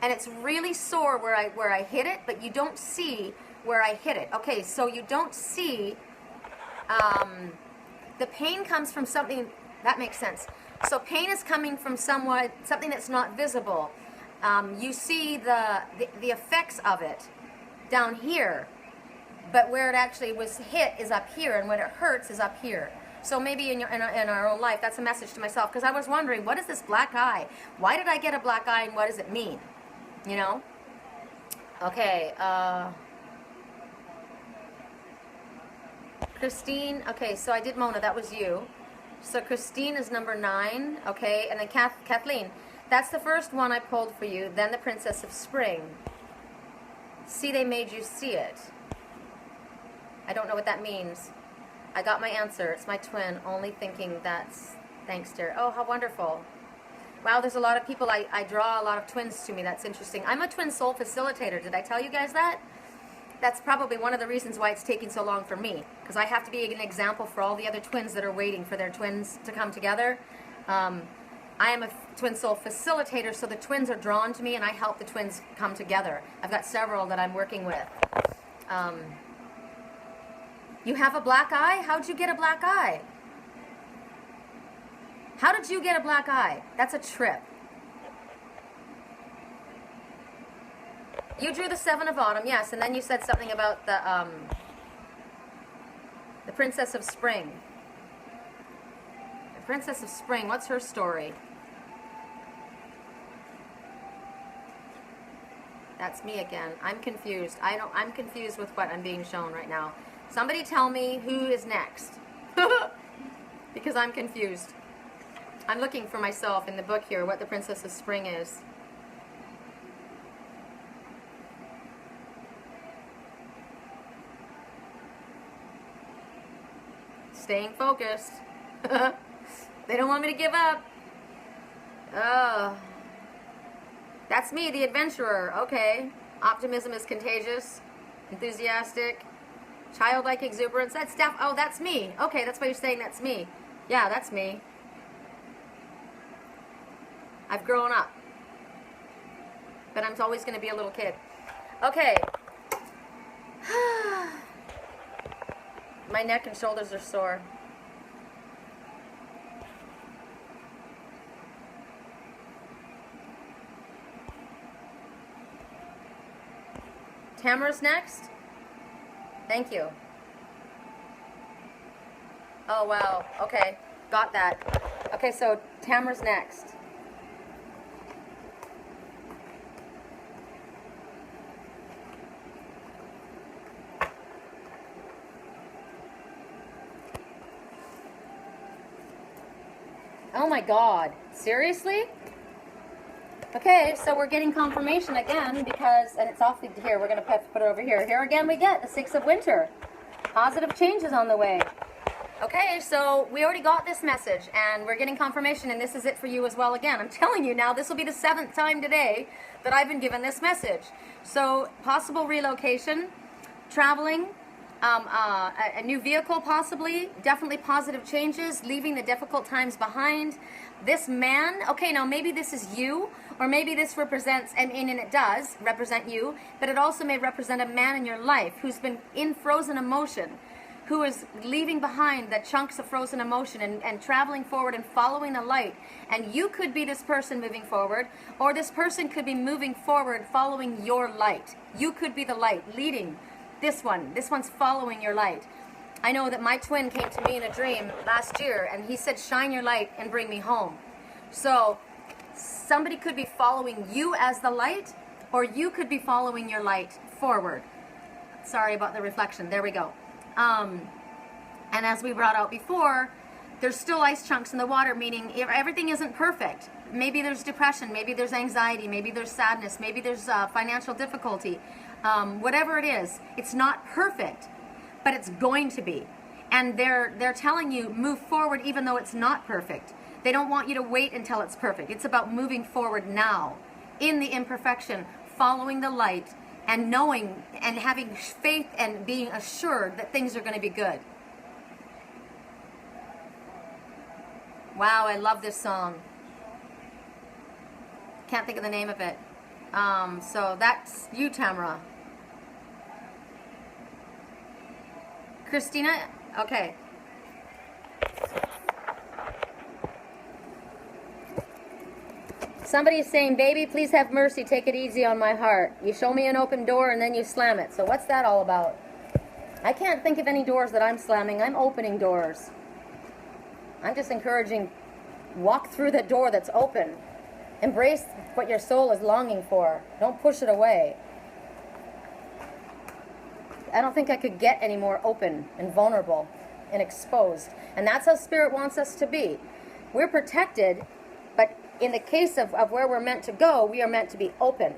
And it's really sore where I hit it, but you don't see where I hit it. Okay, so you don't see, the pain comes from something, that makes sense. So pain is coming from something that's not visible. You see the effects of it down here, but where it actually was hit is up here, and when it hurts is up here. So maybe in our own life, that's a message to myself, because I was wondering, what is this black eye? Why did I get a black eye, and what does it mean? You know? Okay, Christine, okay, so I did Mona, that was you. So Christine is number 9, okay, and then Kathleen, that's the first one I pulled for you, then the Princess of Spring. See, they made you see it. I don't know what that means. I got my answer. It's my twin, only thinking that's thanks, dear. Oh, how wonderful. Wow, there's a lot of people, I draw a lot of twins to me. That's interesting. I'm a twin soul facilitator. Did I tell you guys that? That's probably one of the reasons why it's taking so long for me, because I have to be an example for all the other twins that are waiting for their twins to come together. I am a twin soul facilitator, so the twins are drawn to me, and I help the twins come together. I've got several that I'm working with. You have a black eye? How'd you get a black eye? How did you get a black eye? That's a trip. You drew the 7 of Autumn, yes, and then you said something about the Princess of Spring. The Princess of Spring, what's her story? That's me again. I'm confused. I'm confused with what I'm being shown right now. Somebody tell me who is next. Because I'm confused. I'm looking for myself in the book here, what the Princess of Spring is. Staying focused. They don't want me to give up. Oh. That's me, the adventurer. Okay. Optimism is contagious. Enthusiastic. Childlike exuberance. That's Steph. Oh, that's me. Okay, that's why you're saying that's me. Yeah, that's me. I've grown up. But I'm always going to be a little kid. Okay. My neck and shoulders are sore. Tamara's next? Thank you. Oh, wow. Okay. Got that. Okay, so Tamara's next. Oh my God. Seriously? Okay, so we're getting confirmation again because, and it's off here, we're going to have to put it over here. Here again we get the 6 of Winter. Positive changes on the way. Okay, so we already got this message and we're getting confirmation, and this is it for you as well again. I'm telling you now, this will be the 7th time today that I've been given this message. So, possible relocation, traveling, a new vehicle possibly, definitely positive changes, leaving the difficult times behind. This man, okay, now maybe this is you, or maybe this represents, and it does represent you, but it also may represent a man in your life who's been in frozen emotion, who is leaving behind the chunks of frozen emotion and traveling forward and following the light. And you could be this person moving forward, or this person could be moving forward following your light. You could be the light leading this one. This one's following your light. I know that my twin came to me in a dream last year, and he said, shine your light and bring me home. So somebody could be following you as the light, or you could be following your light forward. Sorry about the reflection. There we go. And as we brought out before, there's still ice chunks in the water, meaning everything isn't perfect. Maybe there's depression, maybe there's anxiety, maybe there's sadness, maybe there's financial difficulty. Whatever it is, it's not perfect, but it's going to be. And they're telling you, move forward even though it's not perfect. They don't want you to wait until it's perfect. It's about moving forward now, in the imperfection, following the light, and knowing and having faith and being assured that things are going to be good. Wow, I love this song. Can't think of the name of it. So that's you, Tamara. Christina? Okay. Somebody is saying, baby, please have mercy. Take it easy on my heart. You show me an open door and then you slam it. So what's that all about? I can't think of any doors that I'm slamming. I'm opening doors. I'm just encouraging, walk through the door that's open. Embrace what your soul is longing for. Don't push it away. I don't think I could get any more open and vulnerable and exposed. And that's how Spirit wants us to be. We're protected, but in the case of where we're meant to go, we are meant to be open.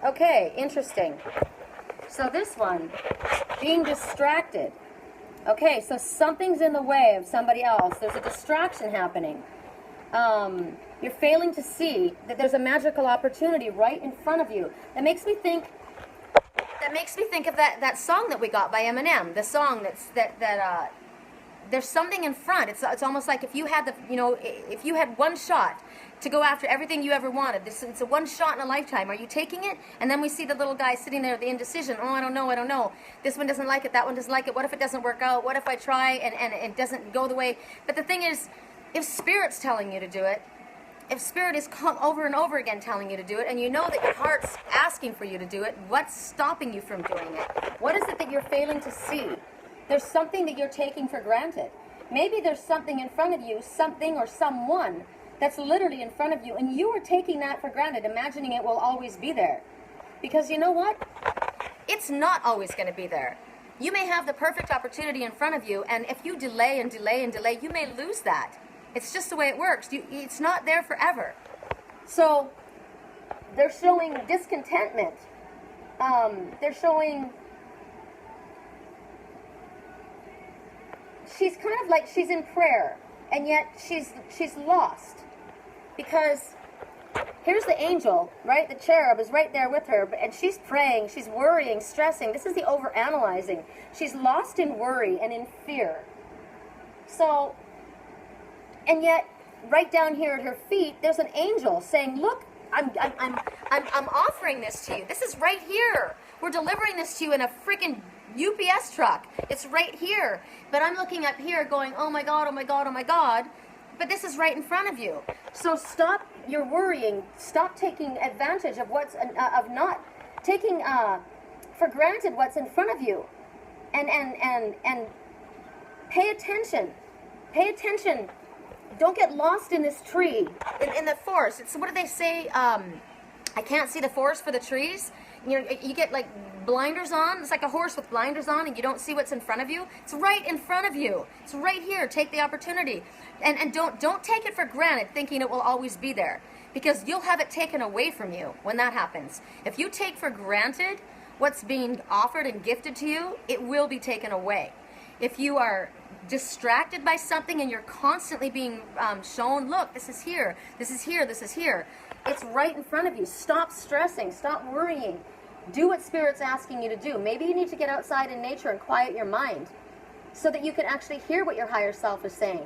Okay, interesting. So this one, being distracted. Okay, so something's in the way of somebody else. There's a distraction happening. You're failing to see that there's a magical opportunity right in front of you. That makes me think of that song that we got by Eminem. The song that there's something in front. It's almost like if you had if you had one shot to go after everything you ever wanted. It's a one shot in a lifetime. Are you taking it? And then we see the little guy sitting there, the indecision. Oh, I don't know. This one doesn't like it. That one doesn't like it. What if it doesn't work out? What if I try and it doesn't go the way? But the thing is, if Spirit's telling you to do it, if Spirit is over and over again telling you to do it, and you know that your heart's asking for you to do it, what's stopping you from doing it? What is it that you're failing to see? There's something that you're taking for granted. Maybe there's something in front of you, something or someone that's literally in front of you, and you are taking that for granted, imagining it will always be there. Because you know what? It's not always going to be there. You may have the perfect opportunity in front of you, and if you delay and delay and delay, you may lose that. It's just the way it works. It's not there forever. So they're showing discontentment. They're showing... She's kind of like she's in prayer, and yet she's lost. Because here's the angel, right? The cherub is right there with her, and she's praying, she's worrying, stressing. This is the overanalyzing. She's lost in worry and in fear. So... And yet, right down here at her feet, there's an angel saying, "Look, I'm offering this to you. This is right here. We're delivering this to you in a freaking UPS truck. It's right here. But I'm looking up here, going, oh my God, oh my God, oh my God. But this is right in front of you. So stop your worrying. Stop taking advantage of of not taking for granted what's in front of you, and pay attention. Pay attention. Don't get lost in this tree, in the forest. It's, what do they say? I can't see the forest for the trees. You get like blinders on. It's like a horse with blinders on, and you don't see what's in front of you. It's right in front of you. It's right here. Take the opportunity, and don't take it for granted, thinking it will always be there, because you'll have it taken away from you when that happens. If you take for granted what's being offered and gifted to you, it will be taken away. If you are distracted by something and you're constantly being shown, look, this is here, this is here, this is here. It's right in front of you. Stop stressing, stop worrying. Do what Spirit's asking you to do. Maybe you need to get outside in nature and quiet your mind so that you can actually hear what your higher self is saying.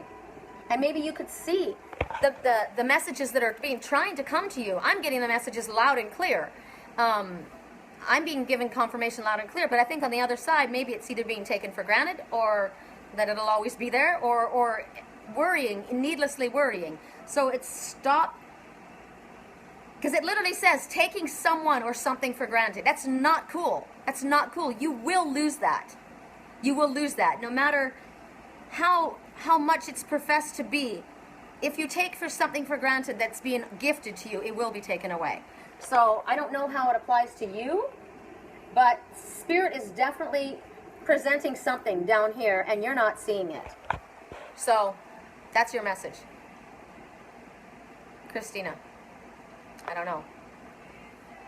And maybe you could see the messages that are trying to come to you. I'm getting the messages loud and clear. I'm being given confirmation loud and clear, but I think on the other side, maybe it's either being taken for granted, or that it'll always be there, or worrying, needlessly worrying. So it's stop, because it literally says taking someone or something for granted. That's not cool. That's not cool. You will lose that. You will lose that, no matter how much it's professed to be. If you take something for granted that's being gifted to you, it will be taken away. So I don't know how it applies to you, but Spirit is definitely presenting something down here, and you're not seeing it. So that's your message. Christina, I don't know.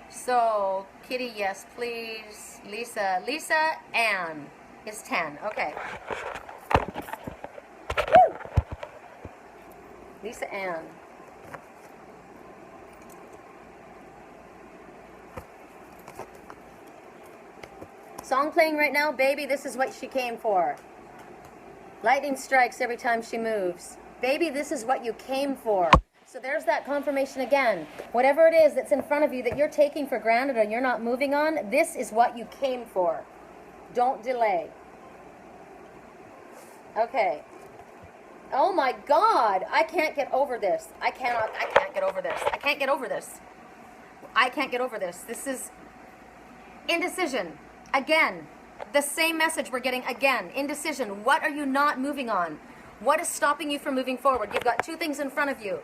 So, Kitty, yes, please. Lisa, Ann is 10. Okay. Woo! Lisa Ann. Song playing right now, baby, this is what she came for. Lightning strikes every time she moves. Baby, this is what you came for. So there's that confirmation again. Whatever it is that's in front of you that you're taking for granted or you're not moving on, this is what you came for. Don't delay. Okay. Oh my God, I can't get over this. I can't get over this. I can't get over this. I can't get over this. This is indecision. Again, the same message we're getting again. Indecision. What are you not moving on? What is stopping you from moving forward? You've got two things in front of you.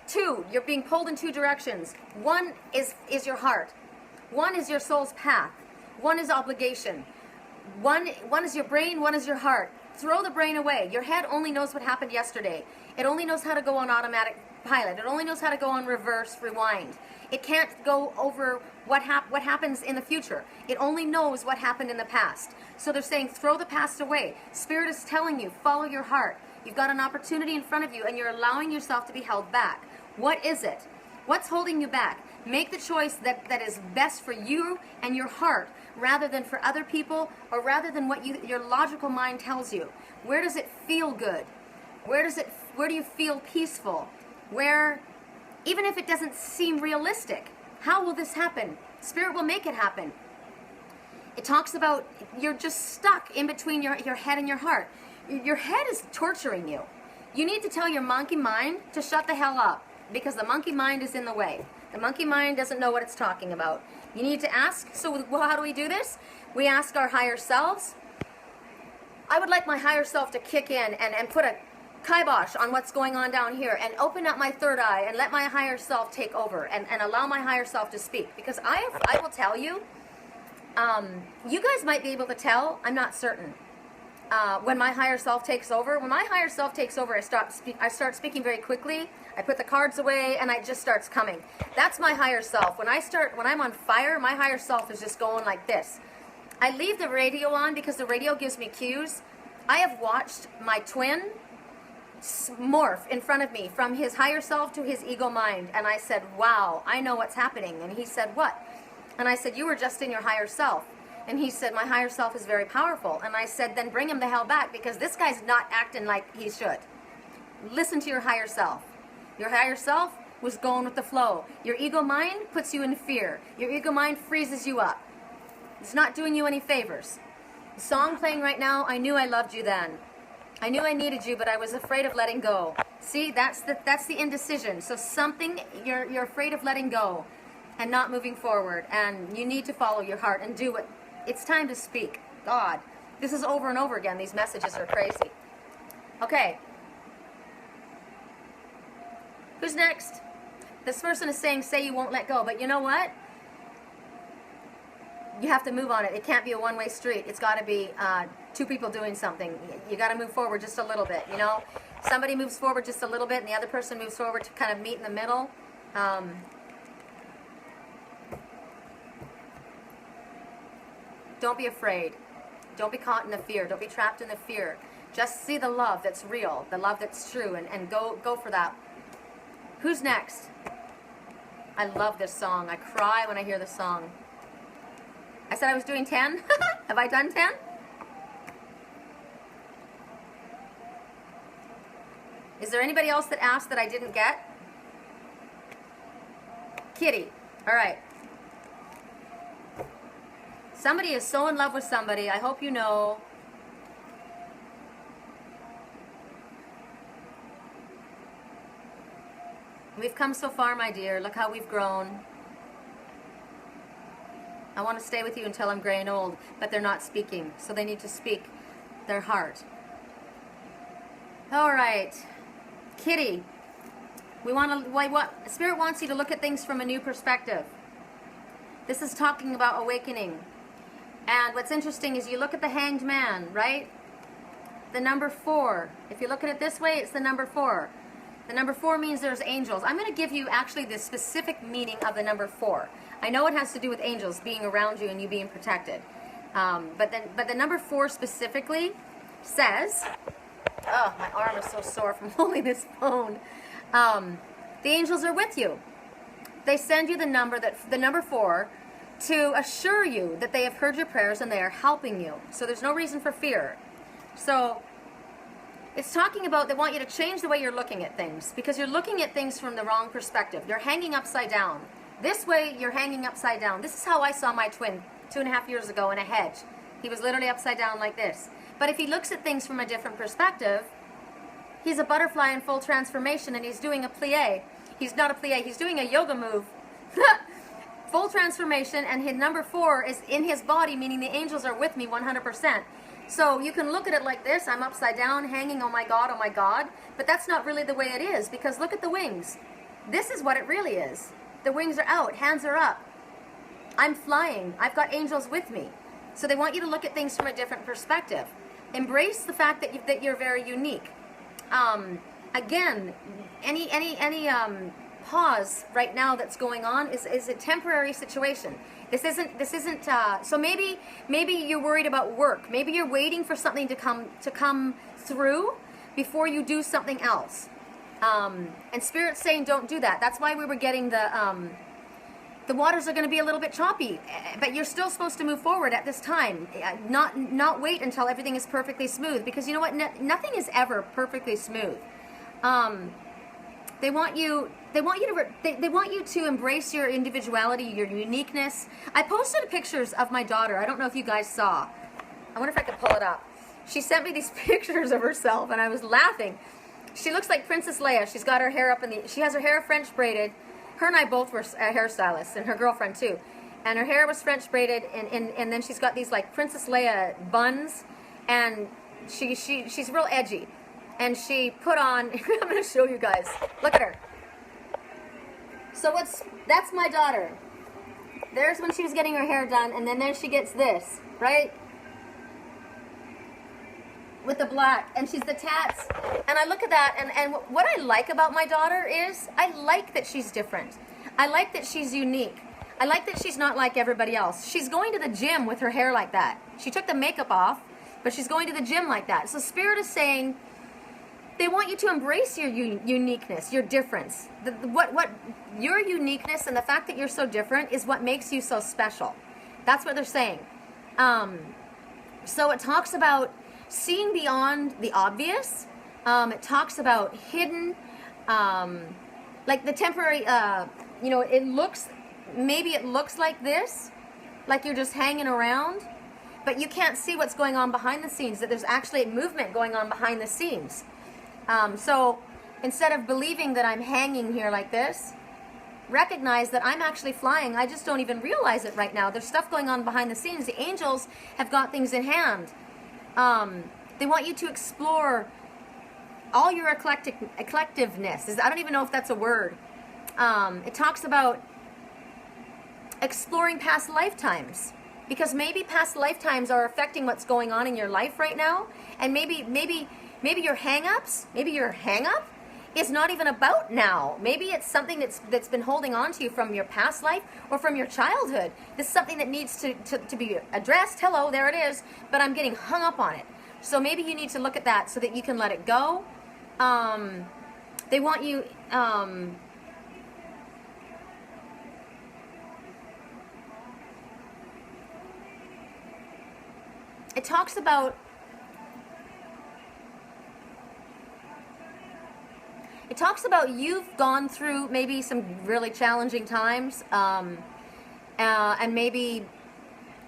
Two, you're being pulled in two directions. One is your heart. One is your soul's path. One is obligation. One is your brain, one is your heart. Throw the brain away. Your head only knows what happened yesterday. It only knows how to go on automatic pilot. It only knows how to go on reverse rewind. It can't go over what happens in the future. It only knows what happened in the past. So they're saying throw the past away. Spirit is telling you, follow your heart. You've got an opportunity in front of you and you're allowing yourself to be held back. What is it? What's holding you back? Make the choice that is best for you and your heart rather than for other people or rather than what your logical mind tells you. Where does it feel good? Where do you feel peaceful? Where, even if it doesn't seem realistic, how will this happen? Spirit will make it happen. It talks about you're just stuck in between your head and your heart. Your head is torturing you. You need to tell your monkey mind to shut the hell up because the monkey mind is in the way. The monkey mind doesn't know what it's talking about. You need to ask. So how do we do this? We ask our higher selves. I would like my higher self to kick in and put a kibosh on what's going on down here and open up my third eye and let my higher self take over and allow my higher self to speak. Because I will tell you, you guys might be able to tell, I'm not certain. When my higher self takes over, I start speaking very quickly. I put the cards away and it just starts coming. That's my higher self. When I'm on fire, my higher self is just going like this. I leave the radio on because the radio gives me cues. I have watched my twin morph in front of me from his higher self to his ego mind. And I said, wow, I know what's happening. And he said, what? And I said, you were just in your higher self. And he said, my higher self is very powerful. And I said, then bring him the hell back because this guy's not acting like he should. Listen to your higher self. Your higher self was going with the flow. Your ego mind puts you in fear. Your ego mind freezes you up. It's not doing you any favors. The song playing right now, I knew I loved you then. I knew I needed you, but I was afraid of letting go. See, that's the indecision. So something you're afraid of letting go and not moving forward. And you need to follow your heart and do it. It's time to speak. God, this is over and over again. These messages are crazy. Okay. Who's next? This person is saying, say you won't let go. But you know what? You have to move on it. It can't be a one-way street. It's got to be two people doing something. You got to move forward just a little bit, you know? Somebody moves forward just a little bit and the other person moves forward to kind of meet in the middle. Don't be afraid. Don't be caught in the fear. Don't be trapped in the fear. Just see the love that's real, the love that's true, and go for that. Who's next? I love this song. I cry when I hear this song. I said I was doing 10. Have I done 10? Is there anybody else that asked that I didn't get? Kitty. All right. Somebody is so in love with somebody. I hope you know. We've come so far, my dear. Look how we've grown. I want to stay with you until I'm gray and old, but they're not speaking, so they need to speak their heart. All right, Kitty, Spirit wants you to look at things from a new perspective. This is talking about awakening. And what's interesting is you look at the Hanged Man, right? The number 4. If you look at it this way, it's the number 4. The number 4 means there's angels. I'm going to give you actually the specific meaning of the number 4. I know it has to do with angels being around you and you being protected. But the number 4 specifically says, oh, my arm is so sore from holding this phone. The angels are with you. They send you the number 4 to assure you that they have heard your prayers and they are helping you. So there's no reason for fear. So it's talking about they want you to change the way you're looking at things, because you're looking at things from the wrong perspective. You're hanging upside down. This way, you're hanging upside down. This is how I saw my twin 2.5 years ago in a hedge. He was literally upside down like this. But if he looks at things from a different perspective, he's a butterfly in full transformation, and he's doing a plie. He's not a plie, he's doing a yoga move. Full transformation, and his number 4 is in his body, meaning the angels are with me 100%. So you can look at it like this. I'm upside down, hanging, oh my God, but that's not really the way it is, because look at the wings. This is what it really is. The wings are out, hands are up. I'm flying. I've got angels with me. So they want you to look at things from a different perspective. Embrace the fact that you're very unique. Again, any pause right now that's going on is a temporary situation. This isn't. So maybe you're worried about work. Maybe you're waiting for something to come through before you do something else. And Spirit's saying don't do that. That's why we were getting the waters are going to be a little bit choppy, but you're still supposed to move forward at this time. Not wait until everything is perfectly smooth, because you know what? Nothing is ever perfectly smooth. They want you to embrace your individuality, your uniqueness. I posted pictures of my daughter. I don't know if you guys saw. I wonder if I could pull it up. She sent me these pictures of herself, and I was laughing. She looks like Princess Leia. She's got her hair up she has her hair French braided. Her and I both were hairstylists, and her girlfriend too. And her hair was French braided, and then she's got these like Princess Leia buns, and she's real edgy. And she put on, I'm going to show you guys. Look at her. So that's my daughter. There's when she was getting her hair done, and then there she gets this, right? With the black, and she's the tats. And I look at that, and what I like about my daughter is, I like that she's different. I like that she's unique. I like that she's not like everybody else. She's going to the gym with her hair like that. She took the makeup off, but she's going to the gym like that. So Spirit is saying, they want you to embrace your uniqueness, your difference. What your uniqueness and the fact that you're so different is what makes you so special. That's what they're saying. So it talks about seeing beyond the obvious. It talks about hidden, like the temporary, maybe it looks like this, like you're just hanging around, but you can't see what's going on behind the scenes, that there's actually a movement going on behind the scenes. So instead of believing that I'm hanging here like this, recognize that I'm actually flying. I just don't even realize it right now. There's stuff going on behind the scenes. The angels have got things in hand. They want you to explore all your eclectiveness. I don't even know if that's a word. It talks about exploring past lifetimes, because maybe past lifetimes are affecting what's going on in your life right now, and maybe your hang-ups, maybe your hang-up is not even about now. Maybe it's something that's been holding on to you from your past life or from your childhood. This is something that needs to be addressed. Hello, there it is, but I'm getting hung up on it. So maybe you need to look at that so that you can let it go. They want you... it talks about... It talks about you've gone through maybe some really challenging times, and maybe,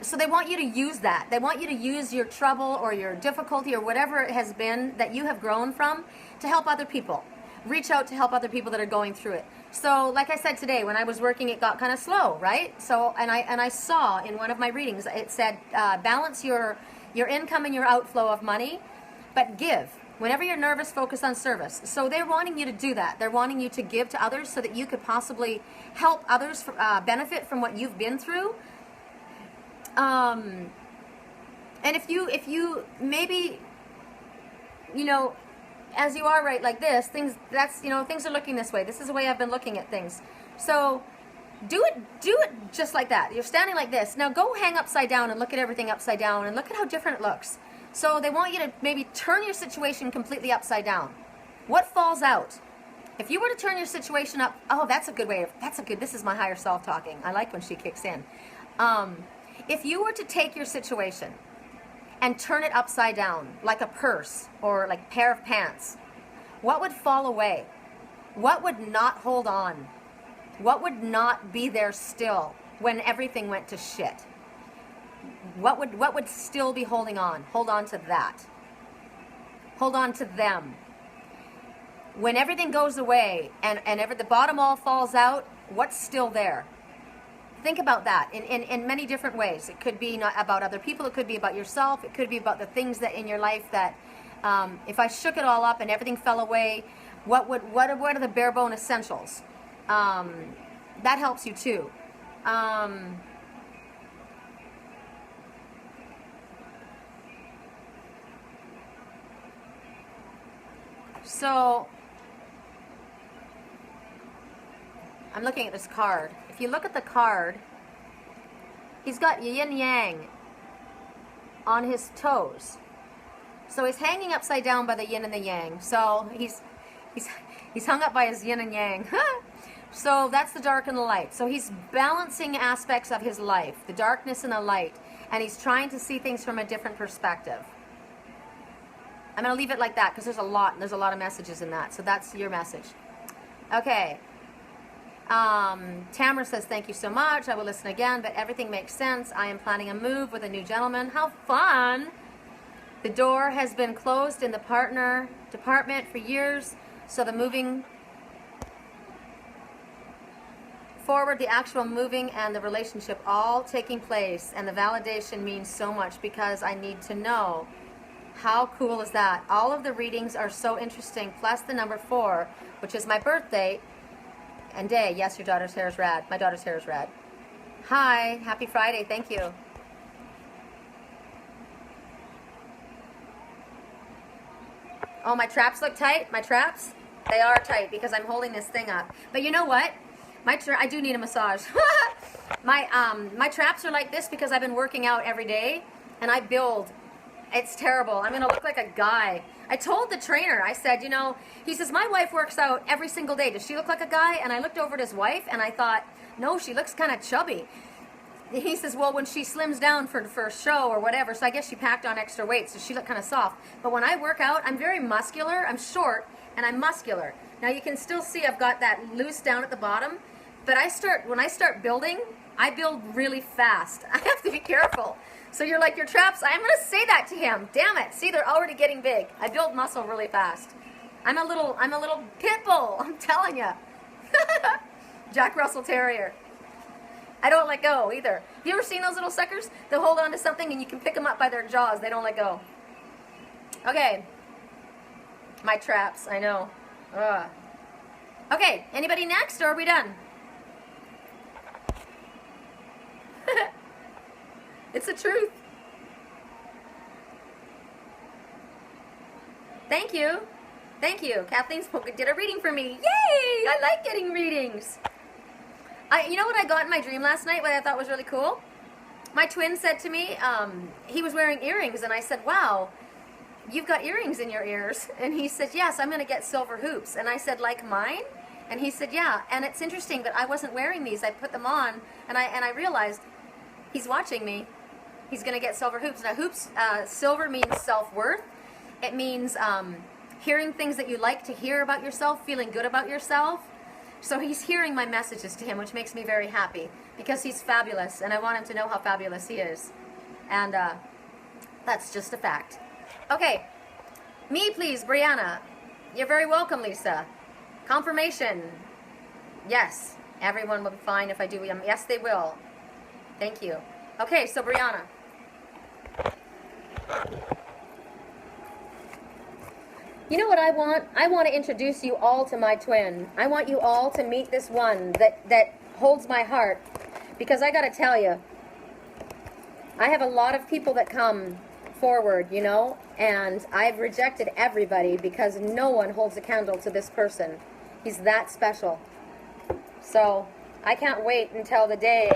so they want you to use that. They want you to use your trouble or your difficulty or whatever it has been that you have grown from to help other people. reach out to help other people that are going through it. So, like I said today, when I was working, it got kind of slow, right? So, and I saw in one of my readings, it said, balance your income and your outflow of money, but give. Whenever you're nervous, focus on service. So they're wanting you to do that. They're wanting you to give to others so that you could possibly help others benefit from what you've been through. And if you maybe, you know, as you are right like this, things are looking this way. This is the way I've been looking at things. So do it just like that. You're standing like this. Now go hang upside down and look at everything upside down and look at how different it looks. So they want you to maybe turn your situation completely upside down. What falls out? If you were to turn your situation up, oh, that's a good way. This is my higher self talking. I like when she kicks in. If you were to take your situation and turn it upside down, like a purse or like a pair of pants, what would fall away? What would not hold on? What would not be there still when everything went to shit? What would still be holding on? Hold on to that. Hold on to them. When everything goes away and the bottom all falls out, what's still there? Think about that in many different ways. It could be not about other people. It could be about yourself. It could be about the things that in your life that if I shook it all up and everything fell away, what are the bare bone essentials? That helps you too. So I'm looking at this card. If you look at the card, he's got yin yang on his toes. So he's hanging upside down by the yin and the yang. So he's hung up by his yin and yang. So that's the dark and the light. So he's balancing aspects of his life, the darkness and the light, and he's trying to see things from a different perspective. I'm going to leave it like that because there's a lot of messages in that. So that's your message. Okay. Tamara says, thank you so much. I will listen again, but everything makes sense. I am planning a move with a new gentleman. How fun. The door has been closed in the partner department for years, so the moving forward, the actual moving and the relationship all taking place, and the validation means so much because I need to know. How cool is that? All of the readings are so interesting, plus the number 4, which is my birthday and day. Yes, your daughter's hair is rad. My daughter's hair is rad. Hi, happy Friday. Thank you. Oh, my traps look tight? My traps? They are tight because I'm holding this thing up. But you know what? I do need a massage. My traps are like this because I've been working out every day and I build. It's terrible. I'm going to look like a guy. I told the trainer, I said, he says, my wife works out every single day. Does she look like a guy? And I looked over at his wife and I thought, no, she looks kind of chubby. He says, well, when she slims down for a show or whatever, so I guess she packed on extra weight, so she looked kind of soft. But when I work out, I'm very muscular. I'm short and I'm muscular. Now you can still see I've got that loose down at the bottom. But when I start building, I build really fast. I have to be careful. So you're like, your traps, I'm going to say that to him. Damn it. See, they're already getting big. I build muscle really fast. I'm a little pit bull, I'm telling you. Jack Russell Terrier. I don't let go either. You ever seen those little suckers? They'll hold on to something and you can pick them up by their jaws. They don't let go. Okay. My traps, I know. Ugh. Okay, anybody next or are we done? It's the truth. Thank you. Thank you. Kathleen did a reading for me. Yay! I like getting readings. You know what I got in my dream last night, what I thought was really cool? My twin said to me, he was wearing earrings, and I said, wow, you've got earrings in your ears. And he said, yes, I'm going to get silver hoops. And I said, like mine? And he said, yeah. And it's interesting that I wasn't wearing these. I put them on, and I realized he's watching me. He's going to get silver hoops. Now, hoops, silver means self-worth. It means hearing things that you like to hear about yourself, feeling good about yourself. So he's hearing my messages to him, which makes me very happy because he's fabulous, and I want him to know how fabulous he is. And that's just a fact. Okay, me please, Brianna. You're very welcome, Lisa. Confirmation. Yes, everyone will be fine if I do. Yes, they will. Thank you. Okay, so Brianna. You know what I want? I want to introduce you all to my twin. I want you all to meet this one that holds my heart. Because I got to tell you, I have a lot of people that come forward, you know, and I've rejected everybody because no one holds a candle to this person. He's that special. So I can't wait until the day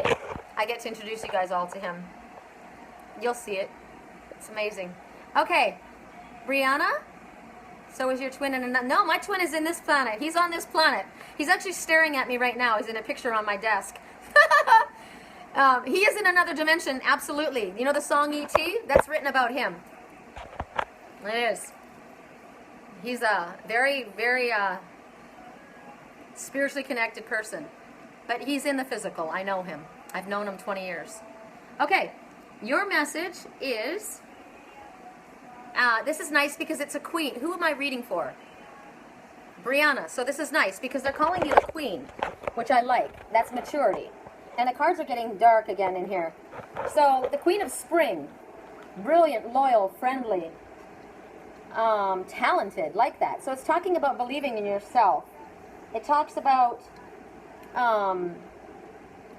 I get to introduce you guys all to him. You'll see it. It's amazing. Okay, Brianna? So is your twin in another? No, my twin is in this planet. He's on this planet. He's actually staring at me right now. He's in a picture on my desk. He is in another dimension, absolutely. You know the song E.T.? That's written about him. It is. He's a very, very spiritually connected person. But he's in the physical. I know him. I've known him 20 years. Okay, your message is... this is nice because it's a queen. Who am I reading for? Brianna. So this is nice because they're calling you the queen, which I like. That's maturity. And the cards are getting dark again in here. So the Queen of Spring. Brilliant, loyal, friendly, talented, like that. So it's talking about believing in yourself. It talks about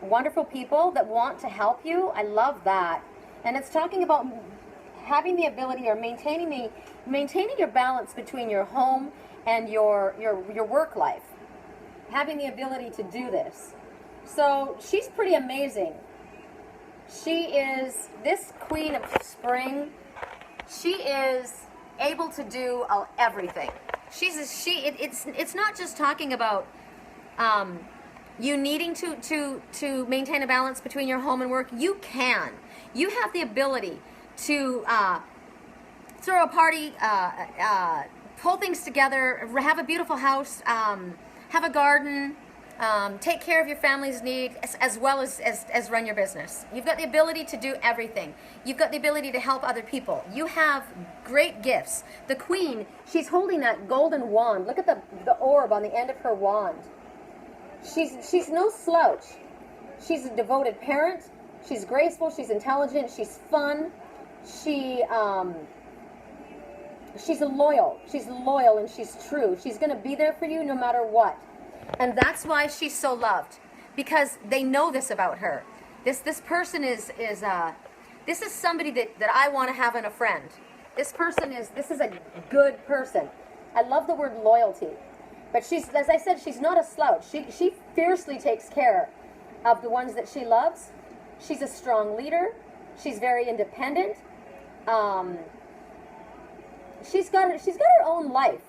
wonderful people that want to help you. I love that. And it's talking about having the ability or maintaining your balance between your home and your work life. Having the ability to do this. So she's pretty amazing. She is this Queen of Spring. She is able to do everything. It's not just talking about you needing to maintain a balance between your home and work. You can. You have the ability to throw a party, pull things together, have a beautiful house, have a garden, take care of your family's needs, as well as run your business. You've got the ability to do everything. You've got the ability to help other people. You have great gifts. The Queen, she's holding that golden wand. Look at the orb on the end of her wand. She's no slouch. She's a devoted parent. She's graceful. She's intelligent. She's fun. She's loyal. She's loyal and she's true. She's going to be there for you no matter what. And that's why she's so loved, because they know this about her. This person is somebody that I want to have in a friend. This is a good person. I love the word loyalty, but she's, as I said, she's not a slouch. She fiercely takes care of the ones that she loves. She's a strong leader. She's very independent. She's got her own life.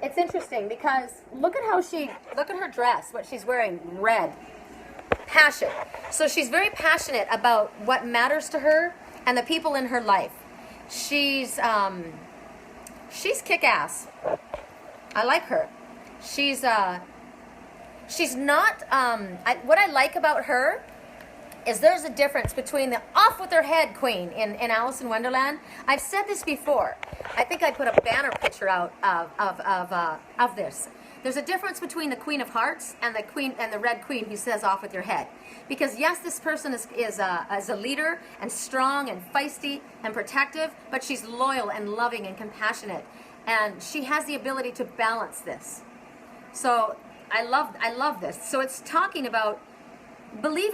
It's interesting because look at her dress, what she's wearing, red. Passion. So she's very passionate about what matters to her and the people in her life. She's kick-ass. I like her. She's not, what I like about her is there's a difference between the off with her head queen in Alice in Wonderland. I've said this before. I think I put a banner picture out of this. There's a difference between the Queen of Hearts and the Queen and the Red Queen who says off with your head. Because yes, this person is a leader and strong and feisty and protective, but she's loyal and loving and compassionate. And she has the ability to balance this. So I love this. So it's talking about believe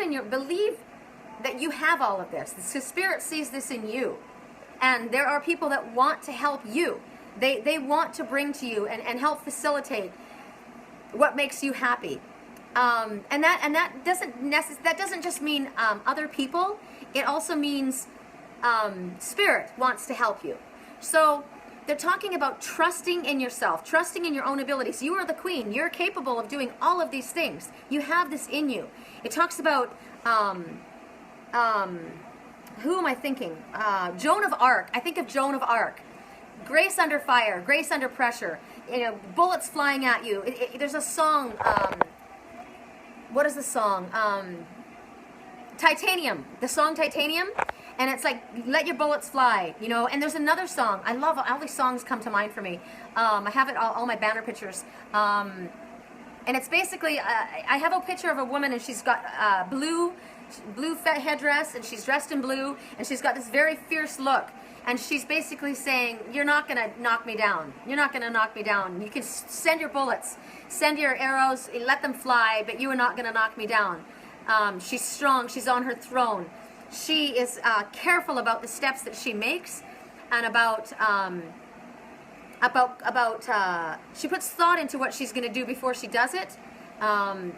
that you have all of this. The Spirit sees this in you. And there are people that want to help you. They want to bring to you and help facilitate what makes you happy. And that doesn't just mean other people. It also means Spirit wants to help you. So they're talking about trusting in yourself, trusting in your own abilities. You are the queen. You're capable of doing all of these things. You have this in you. It talks about, who am I thinking? Joan of Arc. I think of Joan of Arc. Grace under fire, grace under pressure. You know, bullets flying at you. There's a song. What is the song? Titanium. The song Titanium. And it's like, let your bullets fly, you know. And there's another song. I love, all these songs come to mind for me. I have it, all my banner pictures. And it's basically, I have a picture of a woman, and she's got blue headdress, and she's dressed in blue, and she's got this very fierce look. And she's basically saying, you're not going to knock me down. You're not going to knock me down. You can send your bullets, send your arrows, let them fly, but you are not going to knock me down. She's strong. She's on her throne. She is careful about the steps that she makes, and she puts thought into what she's going to do before she does it.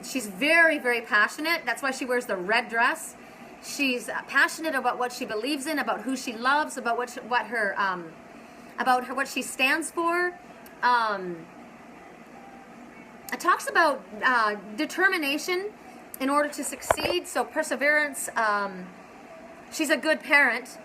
She's very, very passionate. That's why she wears the red dress. She's passionate about what she believes in, about who she loves, about what she stands for. It talks about determination in order to succeed. So perseverance. She's a good parent.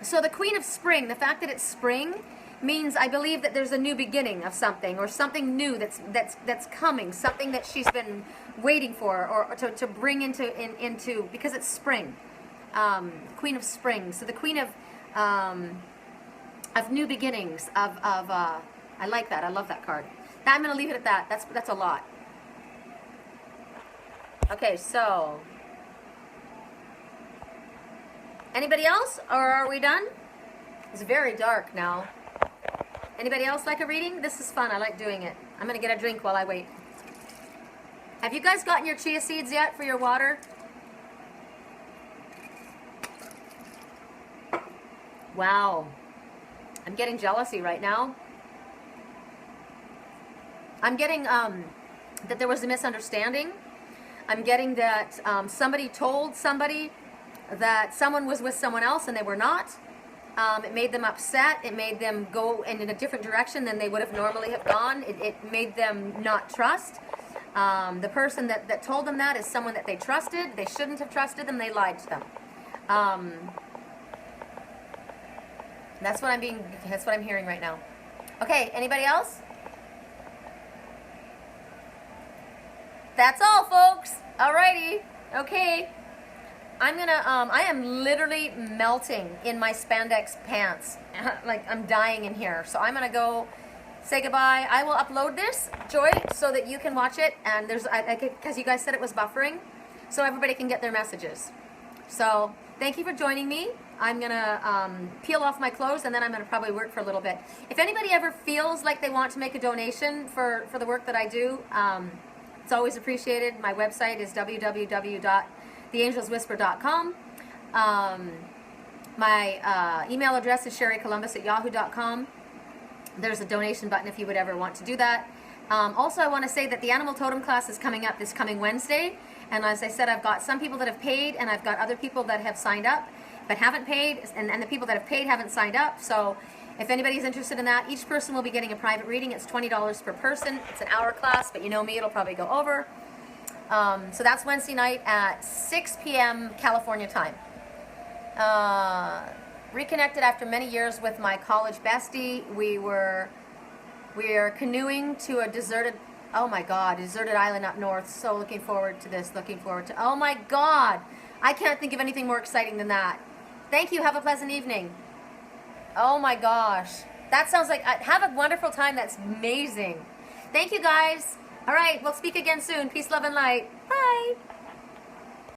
So the Queen of Spring, the fact that it's spring, means I believe that there's a new beginning of something, or something new that's coming, something that she's been waiting for, or to bring into because it's spring. Queen of Spring. So the Queen of new beginnings. I like that. I love that card. I'm going to leave it at that. That's a lot. Okay, so anybody else, or are we done? It's very dark now. Anybody else like a reading? This is fun. I like doing it. I'm going to get a drink while I wait. Have you guys gotten your chia seeds yet for your water? Wow. I'm getting jealousy right now. I'm getting that there was a misunderstanding. I'm getting that somebody told somebody that someone was with someone else and they were not. It made them upset. It made them go in a different direction than they would have normally have gone. It made them not trust. The person that told them that is someone that they trusted. They shouldn't have trusted them. They lied to them. That's what I'm hearing right now. Okay, anybody else? That's all, folks. Alrighty. Okay. I am literally melting in my spandex pants. Like, I'm dying in here. So I'm gonna go say goodbye. I will upload this, Joy, so that you can watch it. And because you guys said it was buffering, so everybody can get their messages. So thank you for joining me. I'm gonna peel off my clothes, and then I'm gonna probably work for a little bit. If anybody ever feels like they want to make a donation for the work that I do, it's always appreciated. My website is www.theangelswhisper.com. My email address is sherrycolumbus@yahoo.com. There's a donation button if you would ever want to do that. Also, I want to say that the Animal Totem class is coming up this coming Wednesday. And as I said, I've got some people that have paid, and I've got other people that have signed up but haven't paid, and the people that have paid haven't signed up. So if anybody's interested in that, each person will be getting a private reading. It's $20 per person. It's an hour class, but you know me, it'll probably go over. So that's Wednesday night at 6 p.m. California time. Reconnected after many years with my college bestie. We are canoeing to a deserted island up north. So looking forward to this. Oh my God, I can't think of anything more exciting than that. Thank you. Have a pleasant evening. Oh my gosh, that sounds like, have a wonderful time. That's amazing. Thank you guys. All right, we'll speak again soon. Peace, love, and light. Bye.